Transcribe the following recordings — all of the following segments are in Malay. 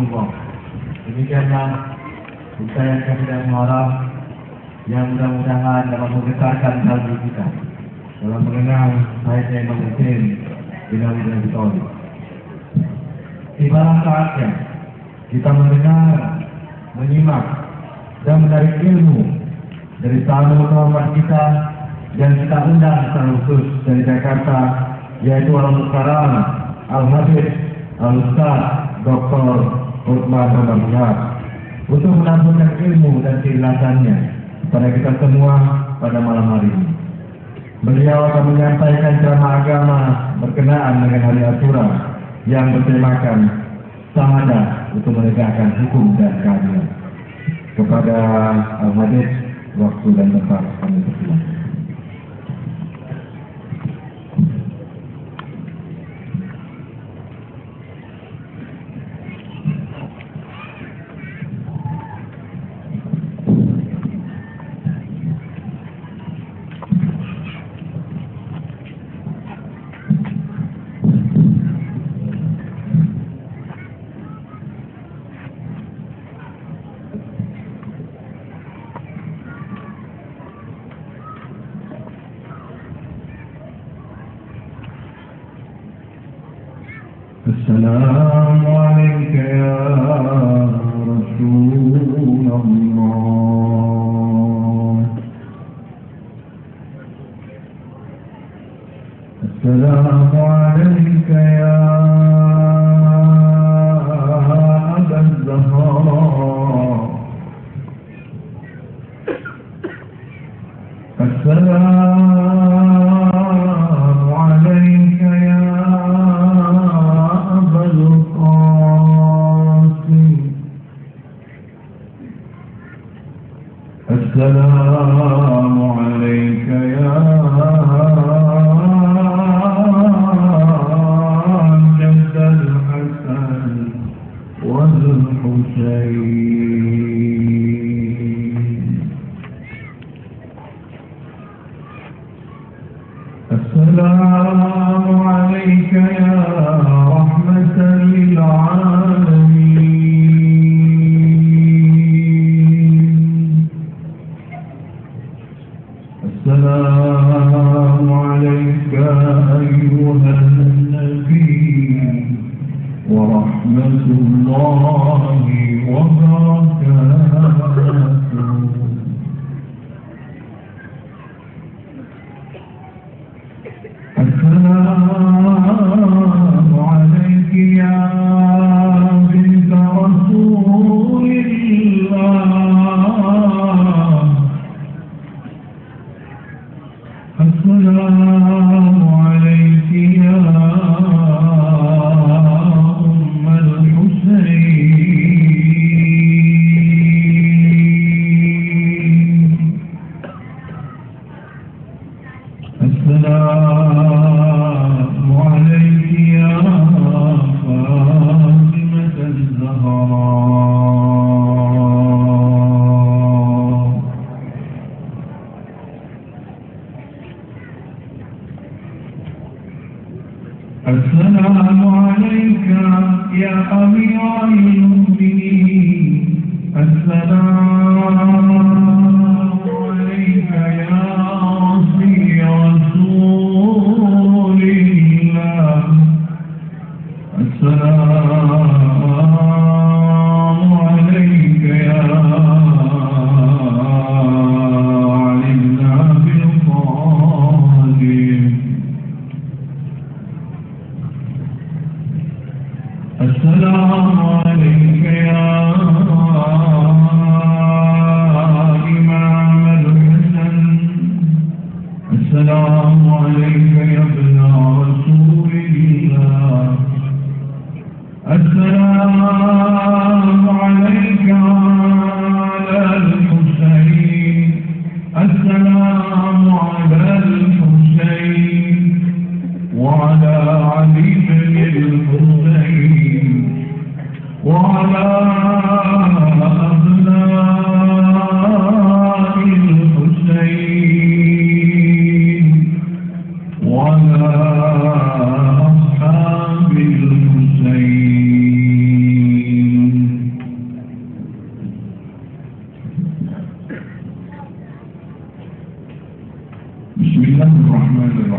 Allah. Demikianlah upaya dan muaraf yang mudah-mudahan dapat menggetarkan kalbu kita dalam mengenal Sayyidina Imam Hussein bin Ali bin Abi Thalib. Tibalah saatnya kita mendengar, menyimak, dan menarik ilmu dari sahabat Muhammad kita yang kita undang secara khusus dari Jakarta, yaitu Al-Mukarram Al-Habib Al-Ustaz Dr. Utsman Omar Syah, untuk menambahkan ilmu dan keikhlasannya kepada kita semua pada malam hari ini. Beliau akan menyampaikan ceramah agama berkenaan dengan hari Asyura yang bertemakan syahadat untuk menegakkan hukum dan keadilan. Kepada Al-Hadis, waktu dan tempat kami persilakan. السلام عليك يا رسول الله. السلام عليك يا أبا الزهراء. السلام عليك يا السلام عليك يا جد الحسن والحسين. السلام عليك يا رحمة للعالمين. السلام عليك أيها النبي ورحمة الله وبركاته. السلام عليك يا بنت رسول الله. السلام عليك يا أم الحسين. السلام عليك يا فاطمة الزهراء. السلام عليك يا أمير المؤمنين. السلام عليك يا رسول الله. السلام عليك يا علي بن أبي طالب. السلام عليك يا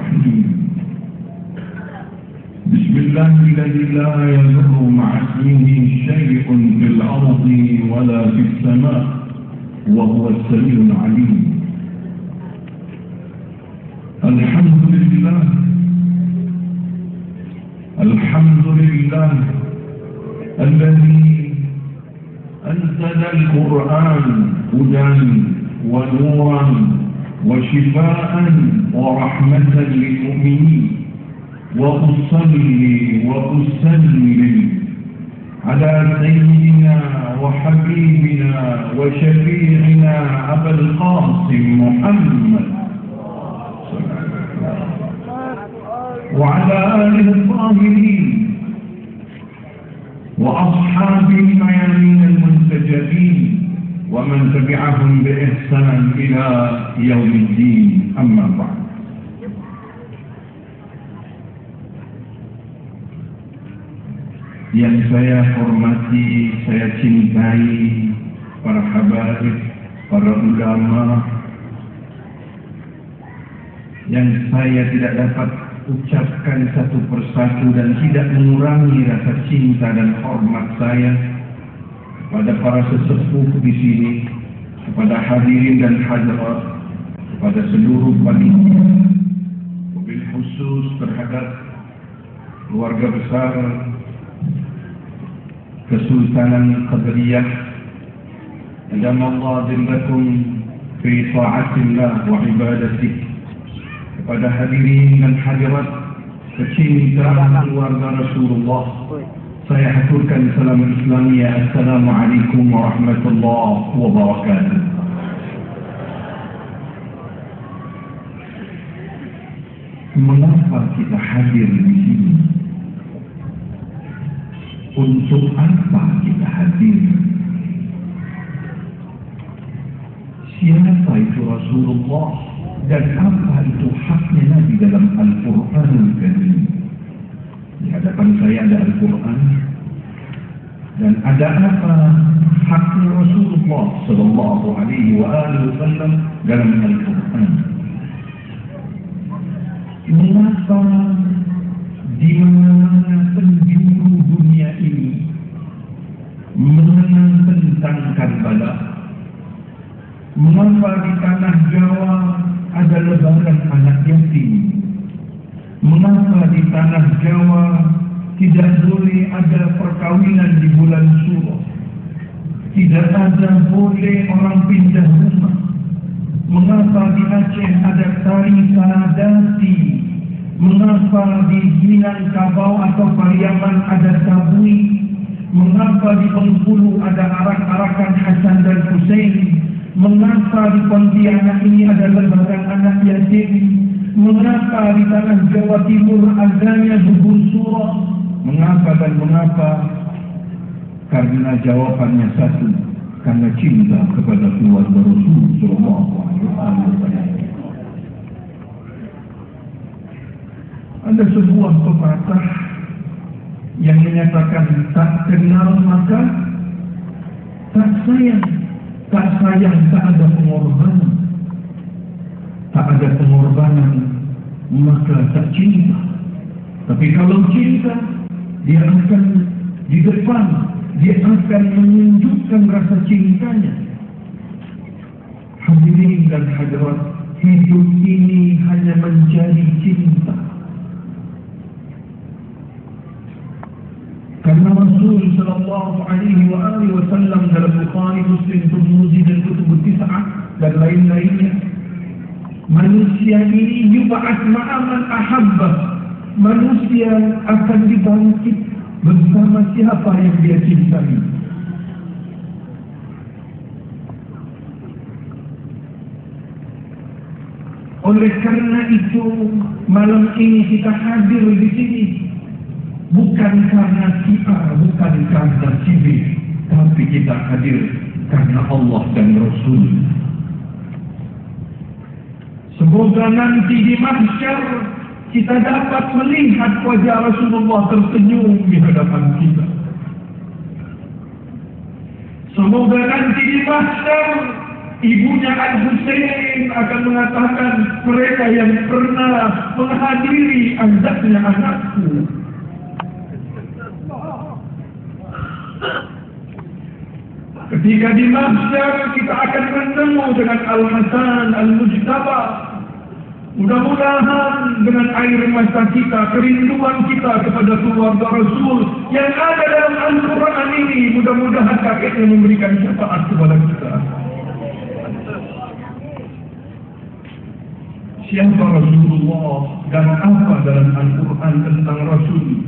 الرحيم. بسم الله الذي لا يضر مع اسمه شيء في الأرض ولا في السماء وهو السميع العليم. الحمد لله الذي أنزل القرآن هدى ونورا وشفاء ورحمة للمؤمنين. وأصلي وأسلم على سيدنا وحبيبنا وشفيعنا أبا القاسم محمد وعلى آله الطاهرين وأصحاب الميامين المنتجبين ومن تبعهم بإحسان إلى يوم الدين. أما بعد. Yang saya hormati, saya cintai para habaib, para ulama, yang saya tidak dapat ucapkan satu persatu dan tidak mengurangi rasa cinta dan hormat saya kepada para sesepuh di sini, kepada hadirin dan hadirat, kepada seluruh panitia, wabil khusus terhadap keluarga besar Kesultanan Qadariyah, adamallahu dillakum fi ta'atillah wa ibadatih. Kepada hadirin dan hadirat pecinta keluarga Rasulullah, saya haturkan salam Islamiyah. Assalamualaikum warahmatullahi wabarakatuh. Mengapa kita hadir di sini? Untuk apa kita hadir? Siapa itu Rasulullah dan apa itu haknya Nabi dalam Al-Quranul Karim? Di hadapan saya ada Al-Quran, dan ada apa haknya Rasulullah Sallallahu Alaihi Wasallam dalam Al-Quran? Mengapa di mana penjuru dunia ini mengenang tentang Karbala? Mengapa di tanah Jawa ada lebaran anak yatim? Mengapa di tanah Jawa tidak boleh ada perkawinan di bulan Suro? Tidak ada boleh orang pindah rumah? Mengapa di Aceh ada tari sanadasi? Mengapa di Minangkabau atau Pariaman ada tabui? Mengapa di Bengkulu ada arak-arakan Hasan dan Husain? Mengapa di Pontianak ini ada lebaran anak yatim? Mengapa di tanah Jawa Timur adanya gugur surah? Mengapa dan mengapa? Karena jawabannya satu, karena cinta kepada keluarga Rasul Sallallahu Alaihi Wasallam. Ada sebuah pepatah yang menyatakan tak kenal maka tak sayang, tak sayang tak ada pengorbanan, tak ada pengorbanan maka tak cinta. Tapi kalau cinta, dia akan di depan, dia akan menunjukkan rasa cintanya. Hadirin dan hadirat, hidup ini hanya mencari cinta. Karena Rasul Sallallahu Alaihi Wasallam dalam Bukhari, Muslim, Tirmidzi dan Kutub Tis'ah dan lain-lainnya, manusia ini yub'ats ma'aman ahabbah. Manusia akan dibangkit bersama siapa yang dia cintai. Oleh karena itu, malam ini kita hadir di sini bukan karena si A, bukan karena si B, tapi kita hadir karena Allah dan Rasul. Semoga nanti di mahsyar kita dapat melihat wajah Rasulullah tersenyum di hadapan kita. Semoga nanti di mahsyar ibunya Al-Husain akan mengatakan, mereka yang pernah menghadiri azabnya anakku. Ketika di mahsyar kita akan bertemu dengan Al-Hasan Al-Mujtaba. Mudah-mudahan dengan air mata kita, kerinduan kita kepada keluarga Rasul yang ada dalam Al-Quran ini, mudah-mudahan kakeknya memberikan syafaat kepada kita. Siapa Rasulullah dan apa dalam Al-Quran tentang Rasul?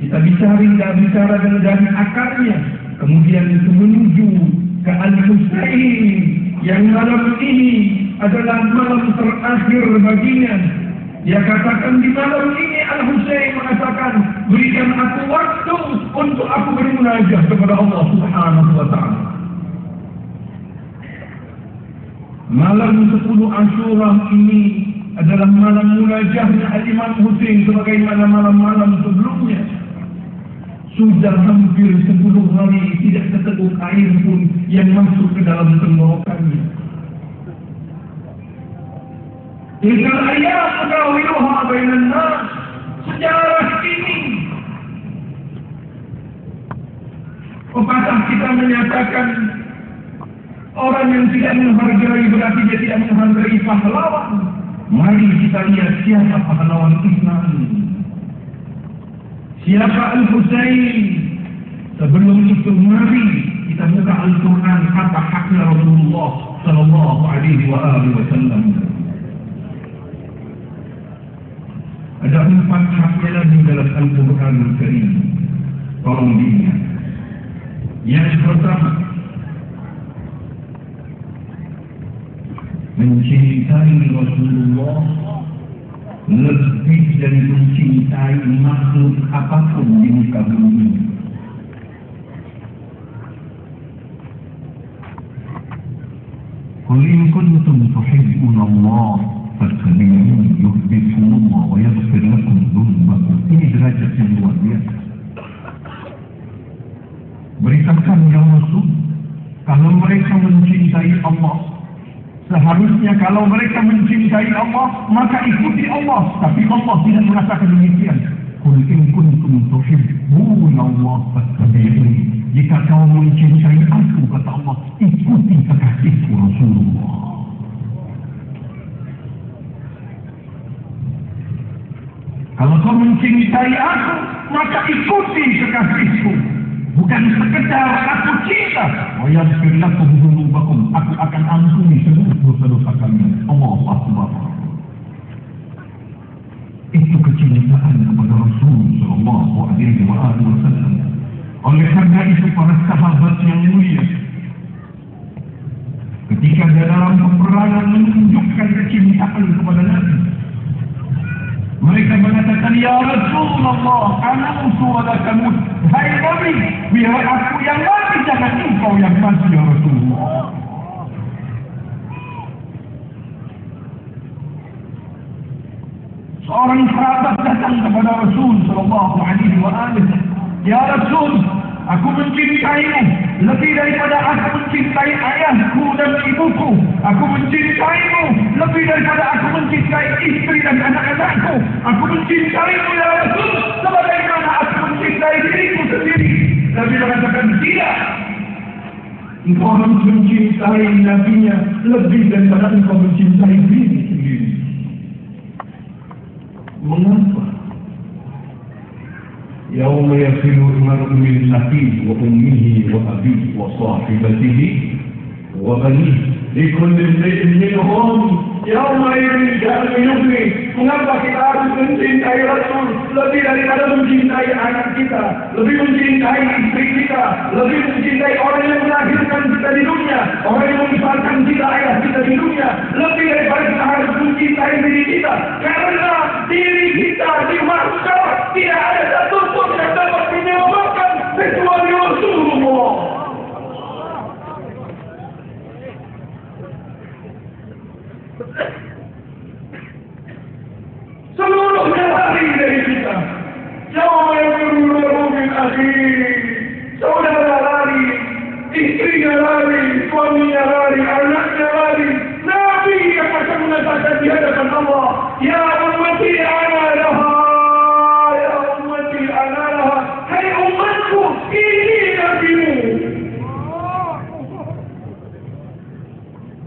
Kita bicara dari akarnya, kemudian itu menuju ke Al-Husain yang malam ini adalah malam terakhir baginya. Dia katakan di malam ini Al-Husain mengatakan, berikan aku waktu untuk aku bermunajat kepada Allah Subhanahu wa ta'ala. Malam 10 Asyura ini adalah malam munajatnya Al-Imam Husain sebagaimana malam-malam sebelumnya. Sudah hampir 10 hari tidak seteguk air pun yang masuk ke dalam tenggorokannya. Tilkal ayam nudawiluha bainan nas. Sejarah ini, pepatah kita menyatakan, orang yang tidak menghargai berarti dia tidak menghargai pahlawan. Mari kita lihat siapa pahlawan Islam. Siapa Al-Husain? Sebelum itu mari kita buka Al-Quran, apa haknya Rasulullah sallallahu alaihi wasallam. Ada 4 haknya lagi dalam Al-Quran Al-Karim. Tolong diingat. Yang pertama, mencintai Rasulullah lebih dari mencintai makhluk apapun di muka bumi. Qul in kuntum tuhibbuna Allah fattabi'uni yuhibbukum Allah wa yaghfir lakum dhunubakum. Ini derajat yang luar biasa. Beritakan ya Rasul, kalau mereka mencintai Allah, seharusnya kalau mereka mencintai Allah, maka ikuti Allah. Tapi Allah tidak mengatakan demikian. Qul in kuntum tuhibbuna Allah fattabi'uni. Jika kau mencintai aku, kata Allah, ikuti kekasihku Rasulullah. Kalau kau mencintai aku, maka ikuti kekasihku. Bukan sekedar aku cinta. Wa yaghfir lakum dhunubakum. Aku akan ampuni seluruh dosa-dosa kalian. Allahu Akbar. Itu kecintaan kepada Rasul sallallahu alaihi wasallam. Oleh karena itu para sahabat yang mulia, ketika dalam peperangan menunjukkan kecintaan kepada Nabi, mereka mengatakan, ya Rasulullah, anamtu wa laka mut. Hai Nabi, biar aku yang mati, jangan engkau yang mati ya Rasulullah. Seorang sahabat datang kepada Rasul sallallahu alaihi wasallam, ya Rasul, aku mencintaimu lebih daripada aku mencintai ayahku dan ibuku. Aku mencintaimu lebih daripada aku mencintai istri dan anak-anakku. Aku mencintaimu ya Rasul sebagaimana aku mencintai diriku sendiri. Nabi mengatakan, tidak. Engkau harus mencintai Nabinya lebih daripada engkau mencintai diri sendiri. Mengapa? يوم يفر المرء من أخيه وأمه وأبيه وصاحبته وبنيه لكل امرئ منهم يومئذ شأن يغنيه. Mengapa kita harus mencintai Rasul lebih daripada mencintai anak kita, lebih mencintai istri kita, lebih mencintai orang yang melahirkan kita di dunia, orang yang membesarkan kita, ayah kita di dunia, lebih daripada kita harus mencintai diri kita, karena diri kita di mahsyar tidak ada satupun yang dapat menyelamatkan kecuali Rasulullah. Seluruhnya lari dari kita. Yauma yafirru min akhihi. Saudara lari, istrinya lari, suaminya lari, anaknya lari. Nabi yang akan mengatakan di hadapan Allah, ya ummati ana laha, ya ummati ana laha. Hai umatku, ini nabimu.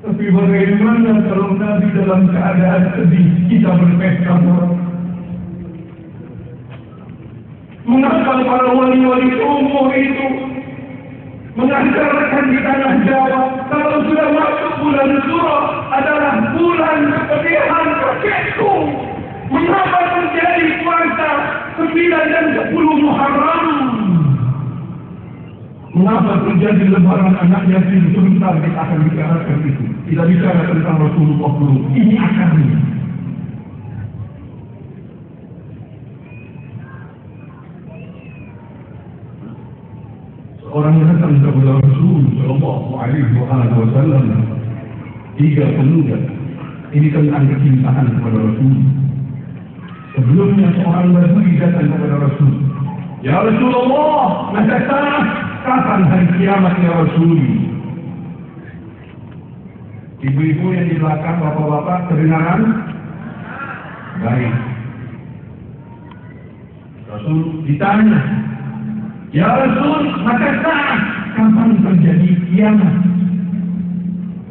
Tapi bagaimana kalau Nabi dalam keadaan sedih kita berpesta? Mengapa para wali-wali umur itu mengajarkan di tanah Jawa kalau sudah masuk bulan Suro adalah bulan kepedihan kakekku? Mengapa terjadi puasa 9 dan 10 Muharram? Mengapa terjadi lebaran anak yatim? Sebentar kita akan bicarakan itu. Kita bicara tentang Rasulullah dulu. Ini akarnya. Orang yang datang kepada Rasul Sallallahu Alaihi Wasallam 3 pemuda. Ini tentang kecintaan kepada Rasul. Sebelumnya seorang Badui datang kepada Rasul. Ya Rasulullah, masa kapan hari kiamat ya Rasul? Ibu-ibu yang di belakang, bapak-bapak, kedengaran? Baik. Rasul ditanya, ya Rasul, maka kapan terjadi kiamat?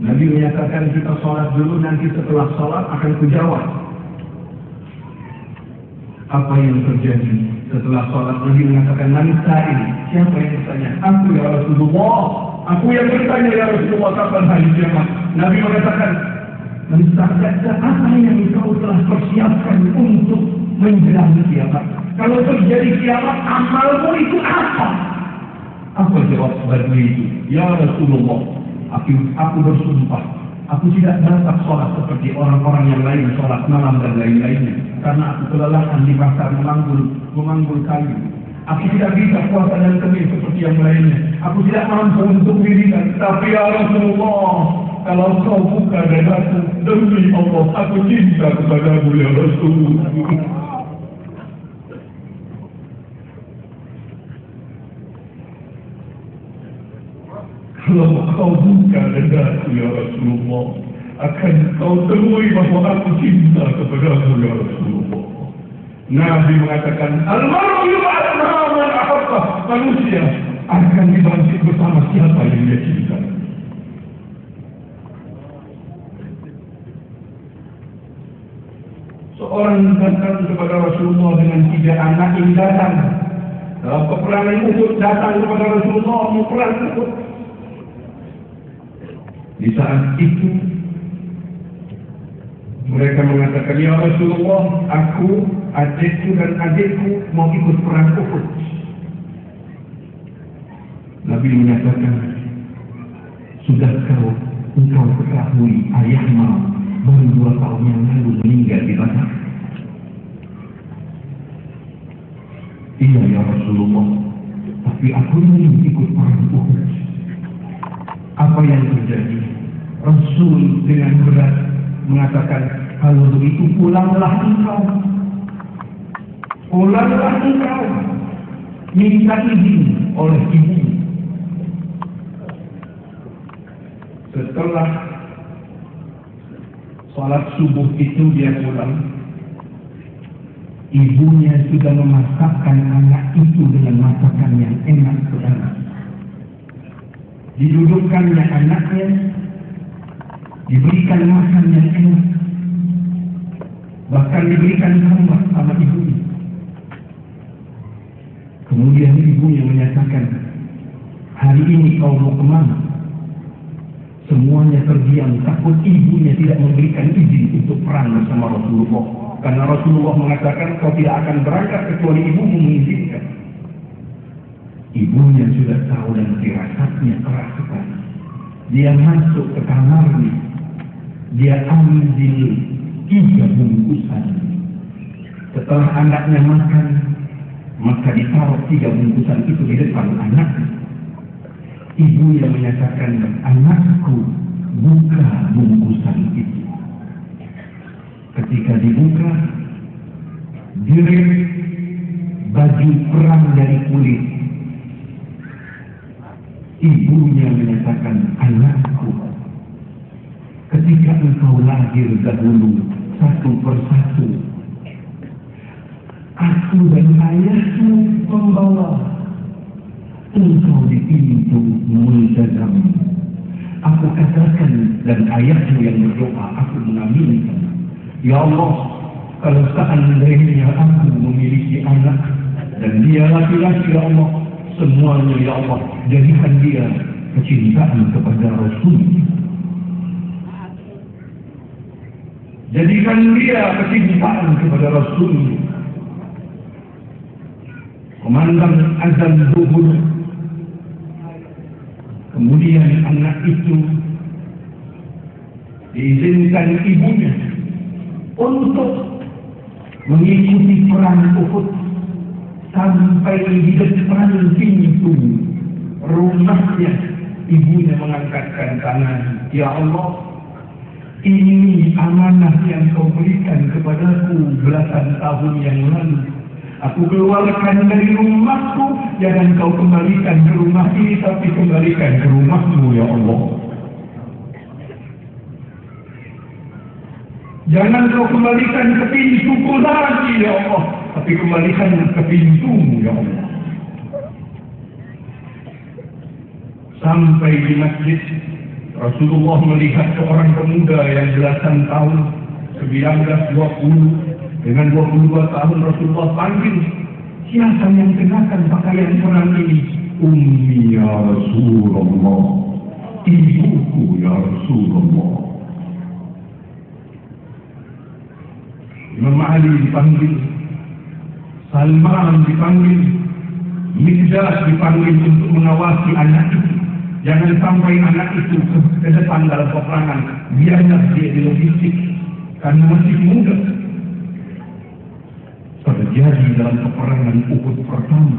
Nabi menyatakan kita sholat dulu, nanti setelah sholat akan kujawab. Apa yang terjadi setelah sholat? Nabi mengatakan, manusia ini, siapa yang bertanya? Aku ya Rasulullah. Aku yang bertanya ya Rasulullah, kapan hari kiamat? Nabi mengatakan, manusia, apa yang engkau telah persiapkan untuk menjelang kiamat? Kalau terjadi kiamat, amalmu itu apa? Apa jawab Badui itu? Ya Rasulullah, aku bersumpah, aku tidak dapat sholat seperti orang-orang yang lain, sholat malam dan lain-lainnya. Karena aku kelelahan di pasar memanggul kayu. Aku tidak bisa puasa dan kemis seperti yang lainnya. Aku tidak mampu untuk dirikan. Tapi ya Rasulullah, kalau kau buka dadaku, demi Allah, aku cinta kepadamu ya Rasulullah. Kalau kau buka dadaku ya Rasulullah, akan kau temui bahwa aku cinta kepadamu ya Rasulullah. Nabi mengatakan, al-mar'u yub'atsu ma'a man ahabba. Manusia akan dibangkit bersama siapa yang dia cinta. Seorang datang kepada Rasulullah dengan 3 anak yang datang dalam peperangan Uhud, datang kepada Rasulullah mau perang Uhud. Di saat itu mereka mengatakan, ya Rasulullah, aku, adikku dan adikku mau ikut perang Uhud. Nabi menyatakan, sudah engkau ketahui ayahmu baru 2 tahun yang lalu meninggal di Badar? Iya ya Rasulullah, tapi aku ingin ikut perang Uhud. Apa yang terjadi? Rasul dengan berat mengatakan, kalau begitu pulanglah engkau. Pulanglah engkau. Minta izin oleh ibu. Setelah salat subuh itu dia pulang. Ibunya sudah memasakkan anak itu dengan masakan yang enak sekali. Didudukkannya anaknya, diberikan makan yang enak, bahkan diberikan tambah sama ibunya. Kemudian ibunya menyatakan, hari ini kau mau kemana? Semuanya terdiam, takut ibunya tidak memberikan izin untuk perang bersama Rasulullah. Karena Rasulullah mengatakan, kau tidak akan berangkat kecuali ibumu mengizinkan. Ibunya sudah tahu dan firasatnya keras sekali. Dia masuk ke kamarnya, dia ambil 3 bungkusan. Setelah anaknya makan, maka ditaruh 3 bungkusan itu di depan anaknya. Ibunya menyatakan, anakku, buka bungkusan itu. Ketika dibuka, diri baju perang dari kulit. Ibunya menyatakan, anakku, ketika engkau lahir dahulu satu persatu, aku dan ayahmu membawa engkau di pintu multazam. Aku katakan dan ayahmu yang berdoa, aku mengaminkan. Ya Allah, kalau seandainya aku memiliki anak dan dia laki-laki, ya Allah, semuanya ya Allah, jadikan dia kecintaan kepada Rasul. Jadikan dia kecintaan kepada Rasul. Komandang azan zuhur. Kemudian anak itu diizinkan ibunya untuk mengikuti perang Uhud sampai di depan pintu rumahnya. Ibunya mengangkatkan tangan, ya Allah, ini amanah yang kau berikan kepadaku belasan tahun yang lalu. Aku keluarkan dari rumahku, jangan kau kembalikan ke rumah ini, tapi kembalikan ke rumahmu, ya Allah. Jangan kau kembalikan ke pintuku lagi, ya Allah, tapi kembalikan ke pintumu, ya Allah. Sampai di masjid, Rasulullah melihat seorang pemuda yang belasan tahun, 19-20, dengan 22 tahun Rasulullah panggil, siapa yang kenakan pakaian perang ini? Ummi ya Rasulullah, ibuku ya Rasulullah. Imam Ali dipanggil, Salman dipanggil, Mikdad dipanggil untuk mengawasi anak itu. Jangan sampai anak itu ke depan dalam peperangan. Biarlah dia di logistik, karena masih muda. Terjadi dalam peperangan Uhud pertama,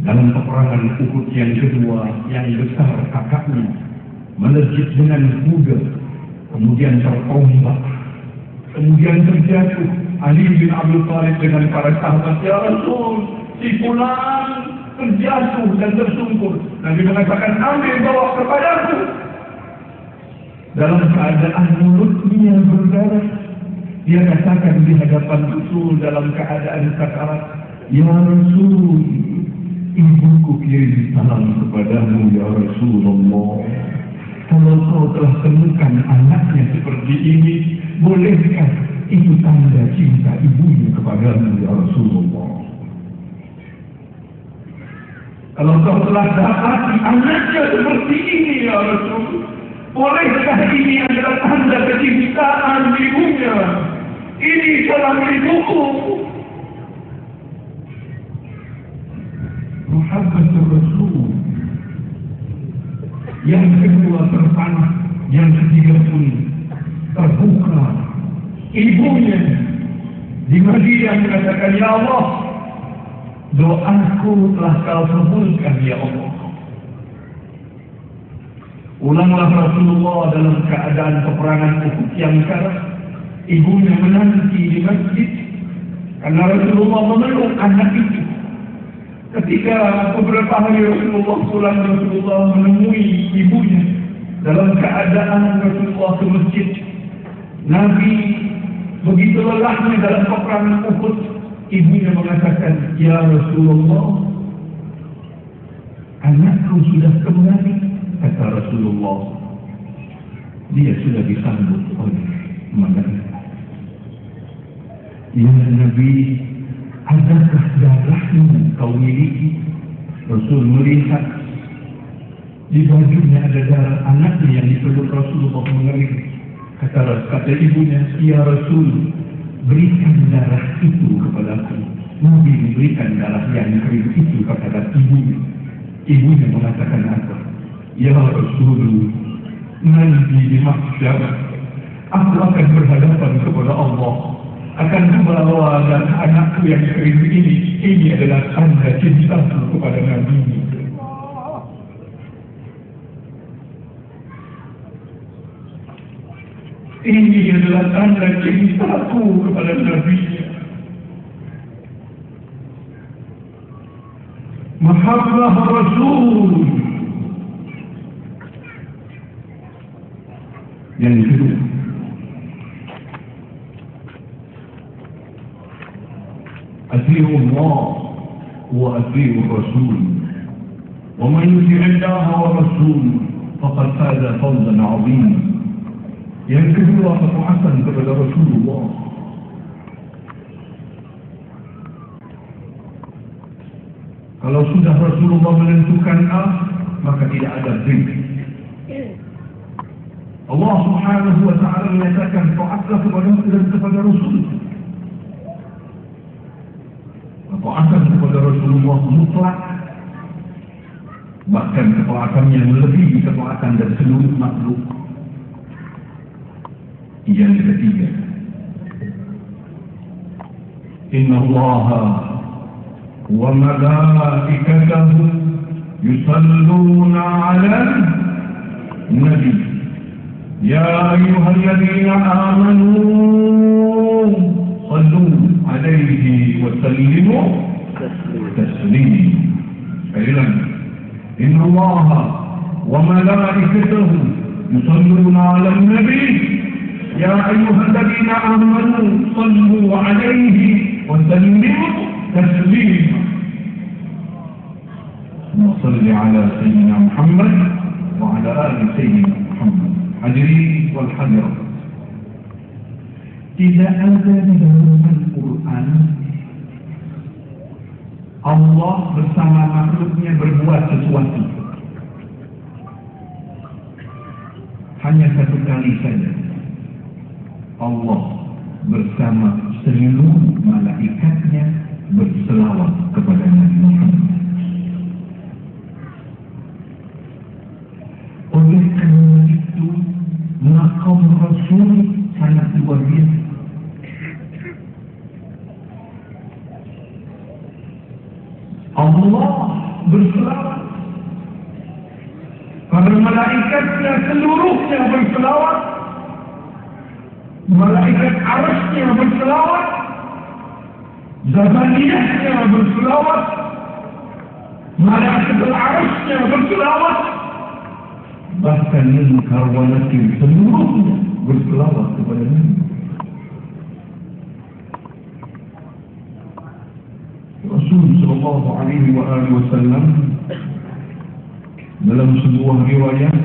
dalam peperangan Uhud yang kedua, yang besar kakaknya melejit dengan kuda, kemudian terombak, kemudian terjatuh. Ali bin Abi Thalib dengan para sahabat, ya Rasul, si fulan terjatuh dan tersungkur. Nabi mengatakan, ambil bawa kepadaku. Dalam keadaan mulutnya berdarah, dia katakan di hadapan Rasul dalam keadaan sakarat, ya Rasul, ibuku kirim salam kepadamu, ya Rasulullah. Kalau kau telah temukan anaknya seperti ini, bolehkah itu tanda cinta ibunya kepadamu, ya Rasulullah? Kalau kau telah dapati anaknya seperti ini, ya Rasul, bolehkah ini adalah tanda kecintaan ibunya? Ini salam ibuku. Muhammad Rasul. Yang kedua terpanah, yang ketiga pun terbuka. Ibunya di Madinah mengatakan, ya Allah, doaku telah kau kabulkan, ya Allah. Ulanglah Rasulullah dalam keadaan peperangan Uhud yang kalah. Ibunya menanti di masjid karena Rasulullah memeluk anak itu. Ketika beberapa hari Rasulullah pulang, Rasulullah menemui ibunya dalam keadaan Rasulullah ke masjid. Nabi begitu lelahnya dalam peperangan Uhud. Ibunya mengatakan, ya Rasulullah, anakku sudah kembali. Kata Rasulullah, dia sudah disambut oleh malaikat. Ya Nabi, adakah darahmu kau miliki? Rasul melihat di bajunya ada darah anaknya yang dipeluk. Rasulullah mengering. Kata ibunya, ya Rasul, berikan darah itu kepadaku. Nabi memberikan darah yang kering itu kepada ibunya. Ibunya mengatakan apa? Ya Rasul, nanti di mahsyar aku akan berhadapan kepada Allah, akan membawa anakku yang kering ini. Ini adalah tanda cintaku kepada Nabi. Ini adalah tanda cintaku kepada Nabi. Mahabbah Rasul. Yang kedua, أطيعوا الله وأطيعوا الرسول ومن يطع الله ورسوله فقد فاز فوزا عظيما. Yang kedua, ketaatan kepada Rasulullah. Kalau sudah Rasulullah menentukan A, maka tidak ada B. Allah Subhanahu wa ta'ala menyatakan taatlah kepada Rasul. Ketaatan kepada Rasulullah mutlak, bahkan ketaatan yang melebihi ketaatan dari seluruh makhluk. Yang ketiga, Inna Allah wa malaikatahu yusalluna ala Nabi Ya ayyuhalladzina amanu sallu alaihi wa sallimu taslima. Sekali lagi, Inna Allah wa malaikatahu yusalluna ala Nabi Ya ayyuhalladzina amanu sallu alaihi wa sallimu taslima. Salli ala Sayyidina Muhammad wa ala ali Sayyidina Muhammad. Hadirin wal hadirat, tidak ada di dalam Al-Quran Allah bersama makhluknya berbuat sesuatu. Hanya satu kali saja Allah bersama seluruh malaikatnya berselawat kepada Nabi Muhammad. Oleh karena itu, maqam Rasul sangat luar biasa. Allah berselawat, para malaikatnya seluruhnya berselawat, malaikat arasnya berselawat, zamaniyahnya berselawat, malaikat arasnya berselawat, bahkan munkar wa nakir seluruhnya berselawat kepada Nabi. Rasul sallallahu alaihi wasallam dalam sebuah riwayat,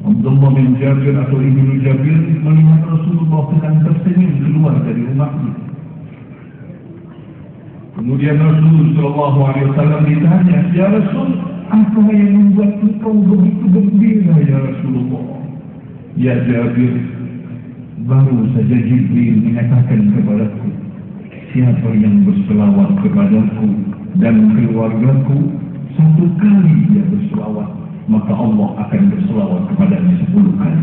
Abdullah bin Jabir atau Ibnu Jabir melihat Rasulullah sedang tersenyum keluar dari rumahnya. Kemudian Rasul sallallahu alaihi wasallam ditanya, "Ya Rasul, apa yang membuat engkau begitu gembira ya Rasulullah?" "Ya Jabir, baru saja Jibril menyatakan kepadaku, siapa yang berselawat kepadaku dan keluargaku, satu kali dia berselawat, maka Allah akan berselawat kepadanya 10 kali."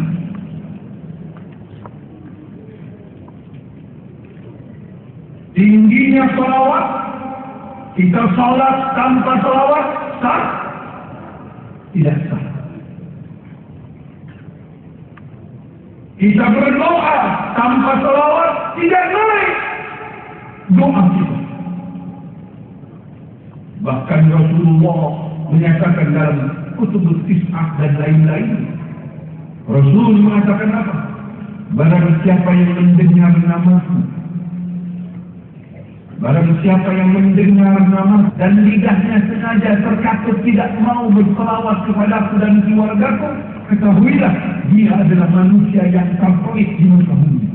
Tingginya selawat, kita salat tanpa selawat sah? Tidak sah. Kita berdoa tanpa selawat tidak naik doa kita. Bahkan Rasulullah menyatakan dalam Kutubut Tis'ah dan lain-lain, Rasul mengatakan apa? Barang siapa yang mendengar namaku, barang siapa yang mendengar nama dan lidahnya sengaja terkatut tidak mau berselawat kepadaku dan keluargaku, ketahuilah dia adalah manusia yang terpelit di muka bumi.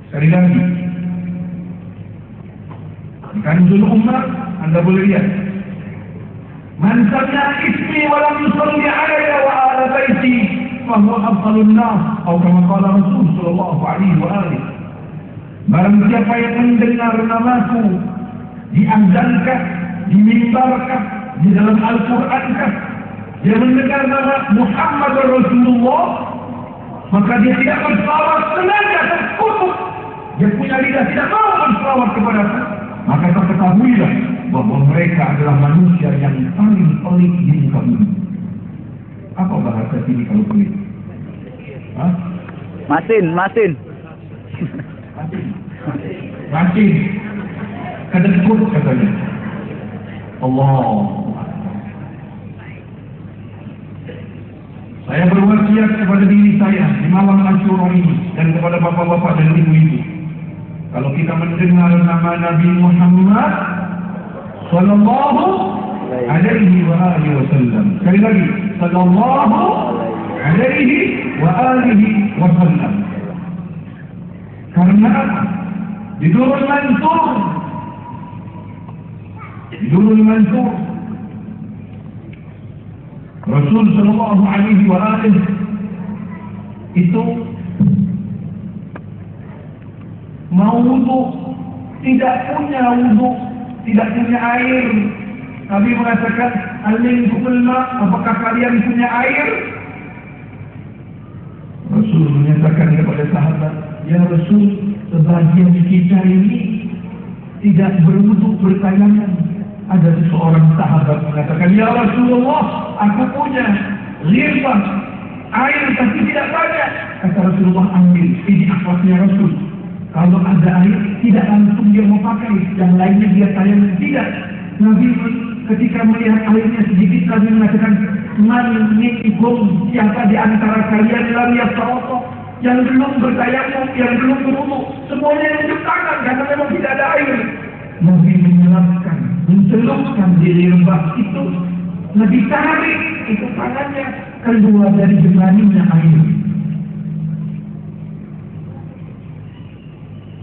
Sekali lagi, di Kanzul Ummah Anda boleh lihat, "Man sami'a ismi wa lam yusalli 'alayya wa 'ala baiti fa huwa afdalun nas," atau kama qala Rasul sallallahu alaihi wa alihi. Barang siapa yang mendengar namaku, diazankan, dimimbarkan, di dalam Al-Qur'ankah, dia mendengar nama Muhammad Rasulullah, maka dia tidak berselawat sengaja terkutuk, dia punya lidah tidak mau berselawat kepadaku, maka ketahuilah bahwa mereka adalah manusia yang paling pelit di muka bumi. Apa bahasa sini kalau pelit? Hah? Masin. Mati kedekut katanya. Allah. Saya berwasiat kepada diri saya di malam Asyura ini dan kepada bapak-bapak dan ibu-ibu. Kalau kita mendengar nama Nabi Muhammad sallallahu alaihi wa alihi wasallam. Sekali lagi, sallallahu alaihi wa alihi wasallam. Karena di Durrul Mansur Rasul sallallahu alaihi wa alihi itu mau wudu, tidak punya wudu, tidak punya air. Nabi mengatakan, "Alimkumul ma', apakah kalian punya air?" Rasul menyatakan kepada sahabat, "Ya Rasul, sebagian kita ini tidak berwudu, bertayammum." Ada seorang sahabat mengatakan, "Ya Rasulullah, aku punya ghirfah air tapi tidak banyak." Kata Rasulullah, "Ambil, ini akhlaknya Rasul. Kalau ada air, tidak langsung dia mau pakai, yang lainnya dia tayamum." Tidak. Nabi ketika melihat airnya sedikit, Nabi mengatakan, "Man minkum, siapa di antara kalian lam yatawadda, yang belum bertayamum, yang belum berwudu, semuanya yang tangan karena memang tidak ada air." Nabi menyelapkan, mencelupkan di lembah itu, Nabi tarik itu tangannya keluar dari jemarinya air.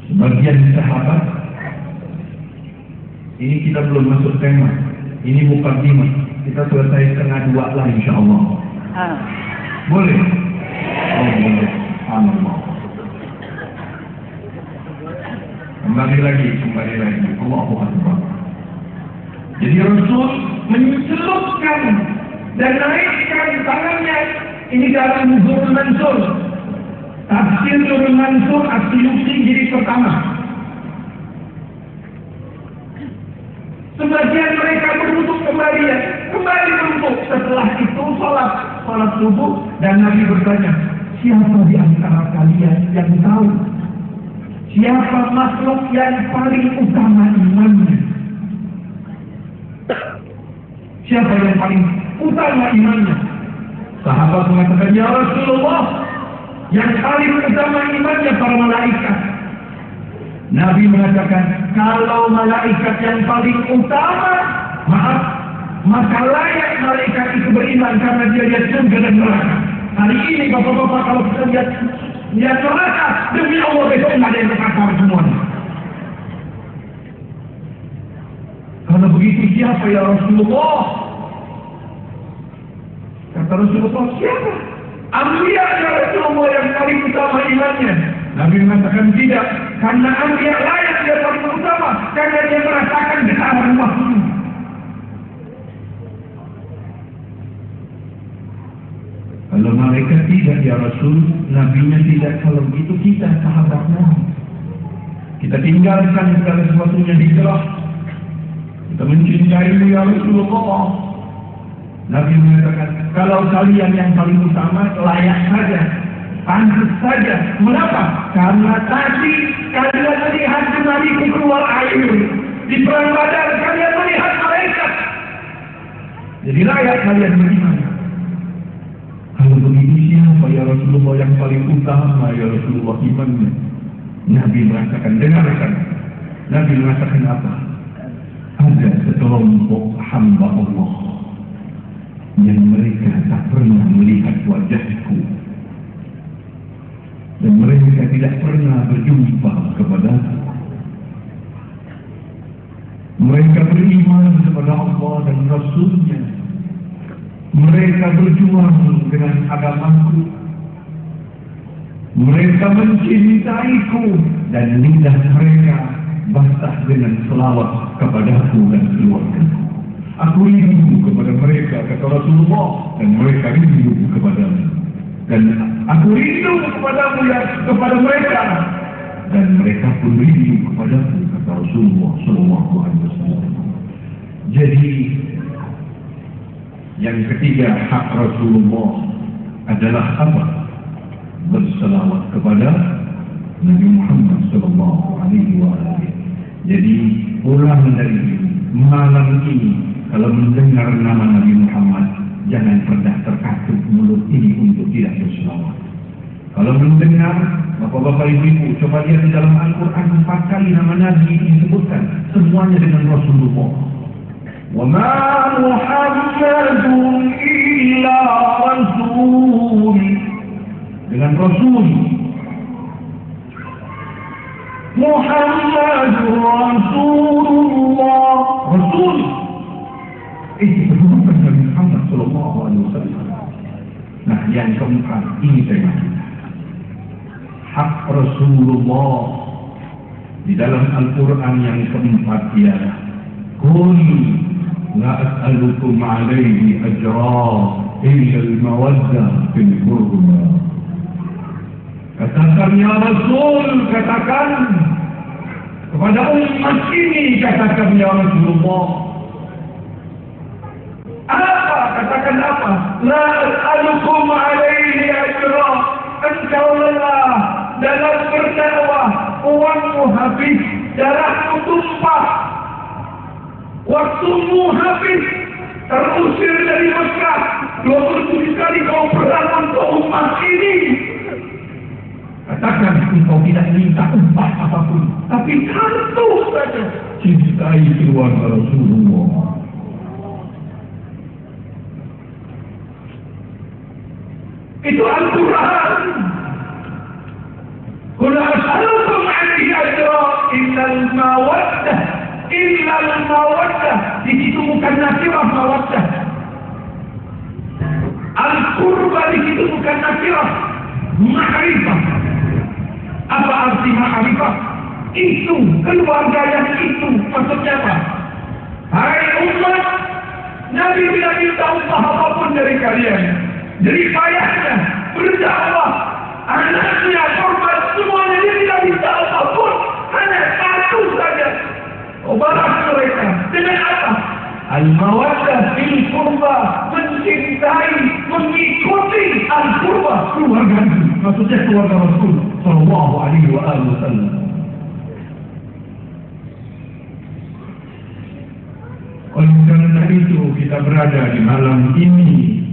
Sebagian sahabat, ini kita belum masuk tema, ini mukadimah, kita selesai setengah 2 lah insyaallah. Boleh? Oh boleh. Subhanallah. Kembali lagi. Allahu Akbar. Jadi Rasul mencelupkan dan naikkan tangannya. Ini dalam Durrul Mansur. Tafsir Durrul Mansur As-Suyuti jilid pertama. Sebagian mereka berwudu kembali berwudu. Setelah itu salat subuh, dan Nabi bertanya, "Siapa di antara kalian yang tahu siapa makhluk yang paling utama imannya?" Siapa yang paling utama imannya? Sahabat mengatakan, "Ya Rasulullah, yang paling utama imannya para malaikat." Nabi mengatakan, "Kalau malaikat yang paling utama, maaf, maka layak malaikat itu beriman karena dia lihat surga dan neraka." Hari ini bapak-bapak kalau kita lihat neraka, demi Allah besok nggak ada yang terkakar semuanya. Kalau begitu siapa ya Rasulullah? Kata Rasulullah, "Siapa? Anbiya ya Rasulullah yang paling utama imannya." Nabi mengatakan, "Tidak, karena anbiya layak dia paling utama karena dia merasakan getaran wahyu." Kalau malaikat tidak ya Rasul, nabinya tidak. Kalau begitu kita sahabatnya, kita tinggalkan segala sesuatunya di kelas. Kita mencintaimu ya Rasulullah. Nabi mengatakan, "Kalau kalian yang paling utama, layak saja, pantas saja." Mengapa? Karena tadi kalian melihat jemariku keluar air. Di perang Badar kalian melihat malaikat. Jadi layak kalian beriman. Kalau begitu siapa ya Rasulullah yang paling utama ya Rasulullah imannya? Nabi mengatakan, dengarkan. Nabi mengatakan apa? Ada sekelompok hamba Allah yang mereka tak pernah melihat wajahku, dan mereka tidak pernah berjumpa kepadaku. Mereka beriman kepada Allah dan Rasulnya. Mereka berjuang dengan agamaku. Mereka mencintaiku, dan lidah mereka basah dengan selawat kepadaku dan keluargaku. Aku rindu kepada mereka, kata Rasulullah, dan mereka rindu kepadamu. Dan aku rindu kepadamu ya, kepada mereka, dan mereka pun rindu kepadaku, kata Rasulullah SAW. Jadi yang ketiga hak Rasulullah adalah apa? Berselawat kepada Nabi Muhammad SAW. Jadi ulang dari malam ini, kalau mendengar nama Nabi Muhammad, jangan pernah terkatup mulut ini Kalau belum dengar, Bapak-bapak ibu-ibu, coba lihat di dalam Al-Quran 4 kali nama Nabi disebutkan, semuanya dengan Rasulullah. Wa ma Muhammadun illa rasul, dengan Rasul. Muhammadur Rasulullah, Rasul. Itu disebutkan Nabi Muhammad sallallahu alaihi wasallam. Nah, yang keempat ini tema hak Rasulullah di dalam Al-Quran yang keempat ialah Qul la as'alukum alaihi ajra illa al-mawaddah fil qurba. Katakan ya Rasul, katakan kepada umat ini, katakan ya Rasulullah. Apa? Katakan apa? La as'alukum alaihi ajra. Engkau lelah dalam berdakwah, uangmu habis, darahmu tumpah, waktumu habis, terusir dari Mekah, 27 kali kau perang untuk umat ini. Katakan engkau tidak minta upah apapun, tapi satu saja, cintai keluarga Rasulullah. Itu Al-Quran. Qul as'alukum 'alaihi ajra illa al-mawaddah, illa al-mawaddah. Di situ bukan nakirah mawaddah. Al-qurba di situ bukan nakirah, ma'rifah. Apa arti ma'rifah? Itu keluarga yang itu maksudnya apa? Hai umat, Nabi tidak minta upah apapun dari kalian. Jadi payahnya berdakwah, anaknya, korban, semuanya dia tidak minta apapun, hanya satu saja. Balas mereka dengan apa? Al-mawaddah fil qurba, mencintai, mengikuti al-qurba, keluarga. Maksudnya keluarga Rasul sallallahu alaihi wasallam. Oleh karena itu kita berada di malam ini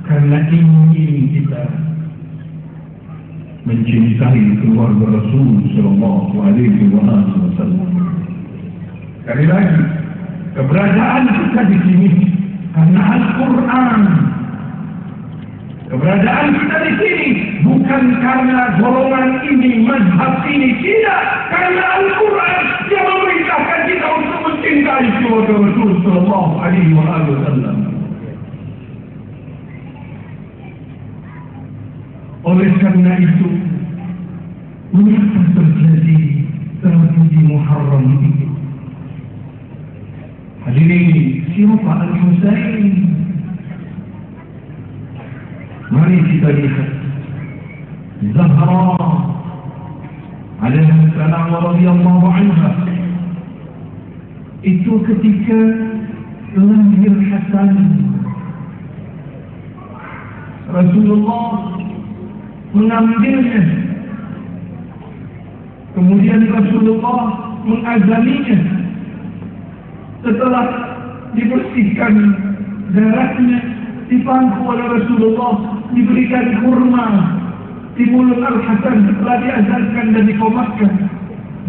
karena ingin kita mencintai keluarga Rasul sallallahu alaihi wasallam. Sekali lagi, keberadaan kita di sini karena Al-Quran. Keberadaan kita di sini bukan karena golongan ini, mazhab ini, tidak, karena Al-Quran yang memerintahkan kita untuk mencintai keluarga Rasul sallallahu alaihi wasallam. Oleh karena itu, mengapa terjadi tragedi Muharram itu? Hadirin, siapa Al-Husain? Mari kita lihat Zahra alaihi salam wa radhiyallahu anha. Itu ketika lahir Hasan, Rasulullah mengambilnya, kemudian Rasulullah mengazaminya. Setelah dibersihkan darahnya, dipangku oleh Rasulullah, diberikan kurma di mulut Al-Hasan. Setelah diazankan dan dikomatkan,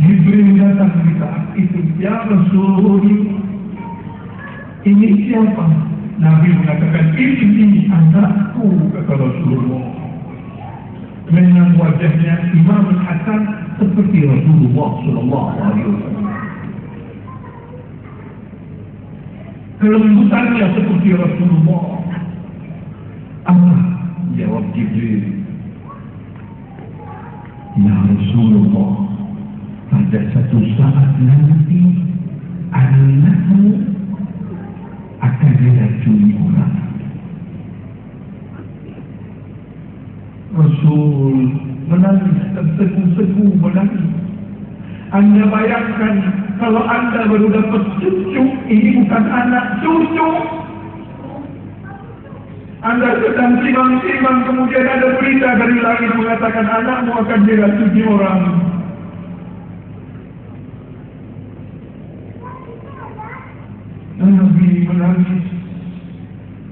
Jibril datang di saat itu. Ya Rasul, ini siapa? Nabi mengatakan, ini anakku, kata Rasulullah. Memang wajahnya Imam Hasan seperti Rasulullah sallallahu alaihi wasallam. Kelembutannya seperti Rasulullah. Apa jawab Jibril? Ya Rasulullah, pada satu saat nanti anakmu akan diracuni orang. Rasul menangis, tersegu-segu menangis. Anda bayangkan kalau Anda baru dapat cucu, ini bukan anak, cucu. Anda sedang timbang-timbang, kemudian ada berita dari langit mengatakan anakmu akan diracuni orang. Nabi menangis.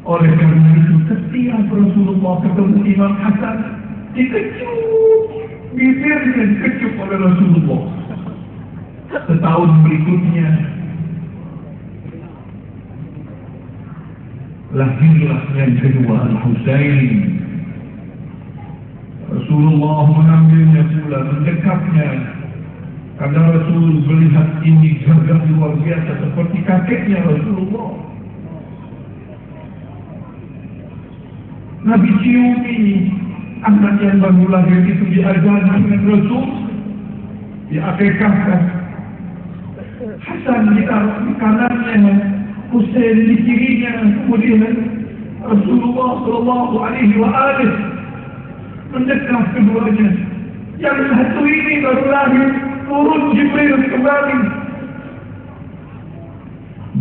Oleh karena itu, setiap Rasulullah ketemu Imam Hasan, dikejut bibirnya dikecup oleh Rasulullah. Setahun berikutnya lahirlah yang kedua, Al-Husain. Rasulullah mengambilnya pula, mendekapnya. Karena Rasul melihat ini gagah luar biasa seperti kakeknya Rasulullah. Nabi ciumi anak yang baru lahir itu, diajarkan dengan Rasul, diakekahkan. Hasan ditaruh di kanannya, Husain di kirinya. Kemudian Rasulullah sallallahu alaihi wasallam mendekap keduanya. Yang satu ini baru lahir, turun Jibril kembali.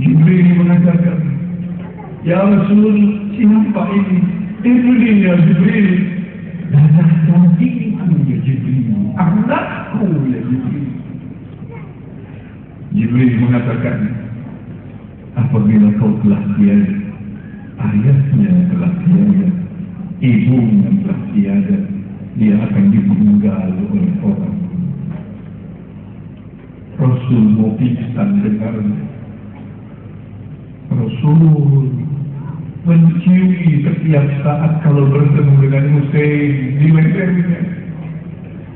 Jibril mengatakan, "Ya Rasul, siapa ini?" "Itu dia Jibril." "Darah dagingku ya Jibril, anakku ya Jibril." Jibril mengatakan, "Apabila kau telah tiada, ayahnya telah tiada, ibunya telah tiada, dia akan dipenggal oleh orang." Rasul mau pingsan dengarnya. Rasul menciumi setiap saat kalau bertemu dengan Husain di lehernya.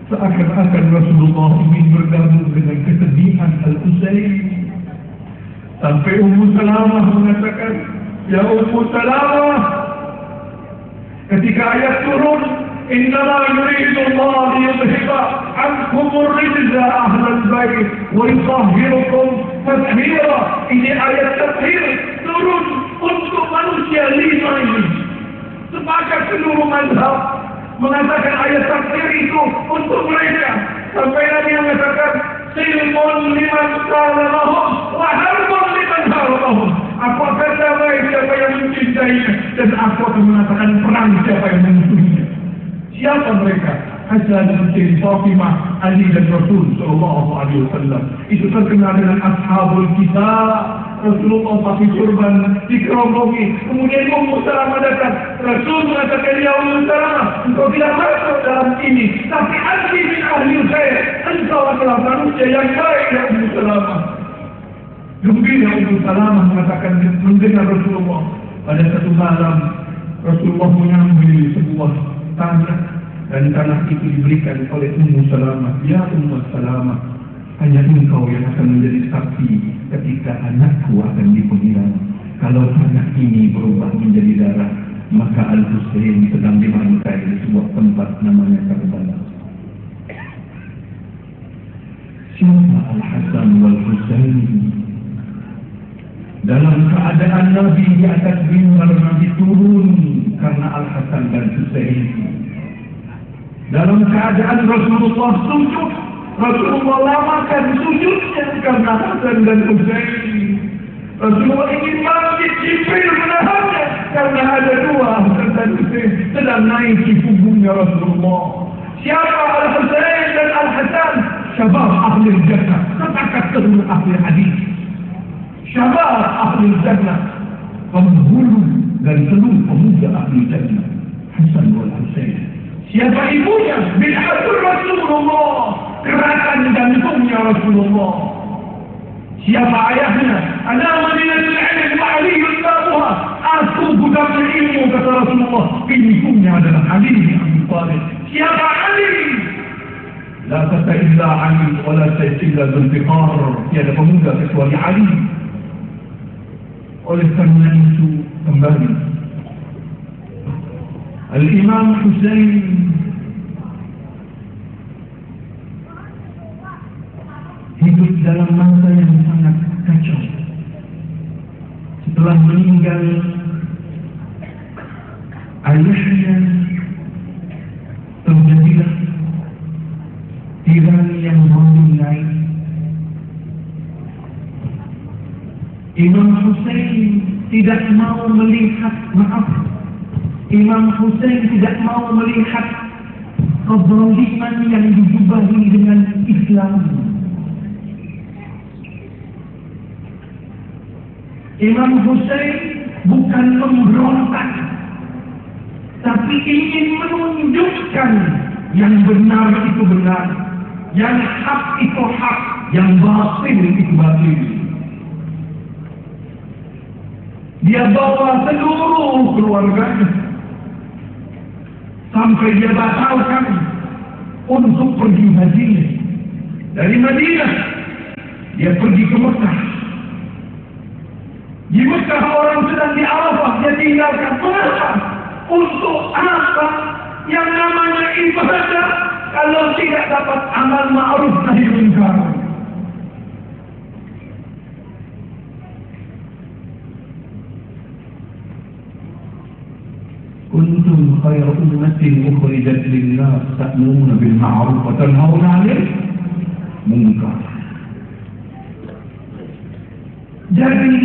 Seakan-akan Rasulullah ingin bergabung dengan kesedihan Al-Husain. Sampai Ummu Salamah mengatakan, "Ya Ummu Salamah, ketika ayat turun, innama yuridu Allah liyudhiba ankum ar-rijza ahlal bait wa yutahhirukum tathhira." Ini ayat tathhir turun untuk manusia 5 ini. Sepakat seluruh mazhab mengatakan ayat tathhir itu untuk mereka. Sampai Nabi mengatakan, "Silmun liman qala lahum wa harbun liman harabahum." Aku akan damai siapa yang mencintainya, dan aku akan mengatakan perang siapa yang memusuhinya. Siapa mereka? Hasan, Husain, Fatimah, Ali dan Rasul sallallahu alaihi wasallam. Itu terkenal dengan Ashabul Kitab. Rasulullah pakai turban, dikerongkongi. Kemudian Ummu Salamah datang. Rasul mengatakan, "Ya Ummu Salamah, engkau tidak masuk dalam ini, tapi anti min ahli khair. Engkau adalah manusia yang baik ya Ummu Salamah." Gembira Ummu Salamah mengatakan, mendengar Rasulullah. Pada satu malam Rasulullah mengambil sebuah tanah, dan tanah itu diberikan oleh Ummu Salamah. "Ya Ummu Salamah, hanya engkau yang akan menjadi saksi ketika anakku akan dipenggal. Kalau tanah ini berubah menjadi darah, maka Al-Husain sedang dirangkai di sebuah tempat namanya Karbala." Siapa Al-Hasan wal-Husain? Dalam keadaan Nabi di atas mimbar, Nabi turun karena Al-Hasan dan Husain. Dalam keadaan Rasulullah sujud, Rasulullah lamakan sujudnya karena Hasan dan Husain. Rasulullah ingin bangkit, Jibril menahannya karena ada 2 Hasan dan Husain sedang naik di punggungnya Rasulullah. Siapa Al-Husain dan Al-Hasan? Syabab ahli jannah. Sepakat seluruh ahli hadis. Syabab ahli jannah, penghulu dan seluruh pemuda ahli jannah, Hasan wal Husain. Siapa ibunya? Bid'atul Rasulullah, gerakan jantungnya Rasulullah. Siapa ayahnya? Ana madinatul ilm wa aliyun babuha. Aku gudang ilmu, kata Rasulullah. Ibunya adalah Ali bin Abi Thalib. Siapa Ali? La tata illa Ali wa la sayf illa Zulfiqar. Tiada pemuda kecuali Ali. Oleh karena itu kembali Al-Imam Husain hidup dalam masa yang sangat kacau. Setelah meninggal ayahnya, terjadilah tirani yang dominan. Imam Husain tidak mau melihat, Imam Husain tidak mau melihat kezaliman yang dijubahi dengan Islam. Imam Husain bukan memberontak, tapi ingin menunjukkan Yang benar itu benar, yang hak itu hak, yang batil itu batil. Dia bawa seluruh keluarganya sampai dia batalkan untuk pergi haji. Dari Madinah dia pergi ke Mekah. Di Mekah orang sedang di Arafah, dia tinggalkan. Mengapa? Untuk apa yang namanya ibadah kalau tidak dapat amal ma'ruf nahi munkar? Kuntum khayra ummatin ukhrijat lin-nas ta'muruna bil ma'ruf wa tanhauna 'anil munkar. Jadi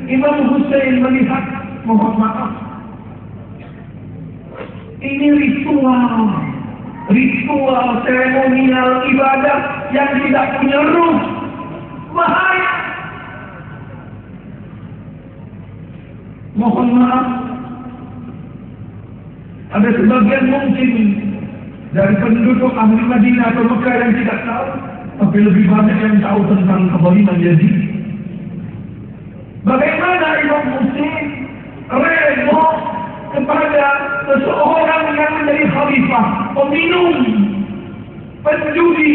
Imam Hussein melihat, mohon maaf, ini ritual seremonial ibadah yang tidak punya ruh, bahaya. Mohon maaf, ada sebagian mungkin dari penduduk ahli Madinah atau Mekah yang tidak tahu, tapi lebih banyak yang tahu tentang kezaliman Yazid. Bagaimana Imam Hussein rela kepada seseorang yang menjadi khalifah, peminum, penjudi,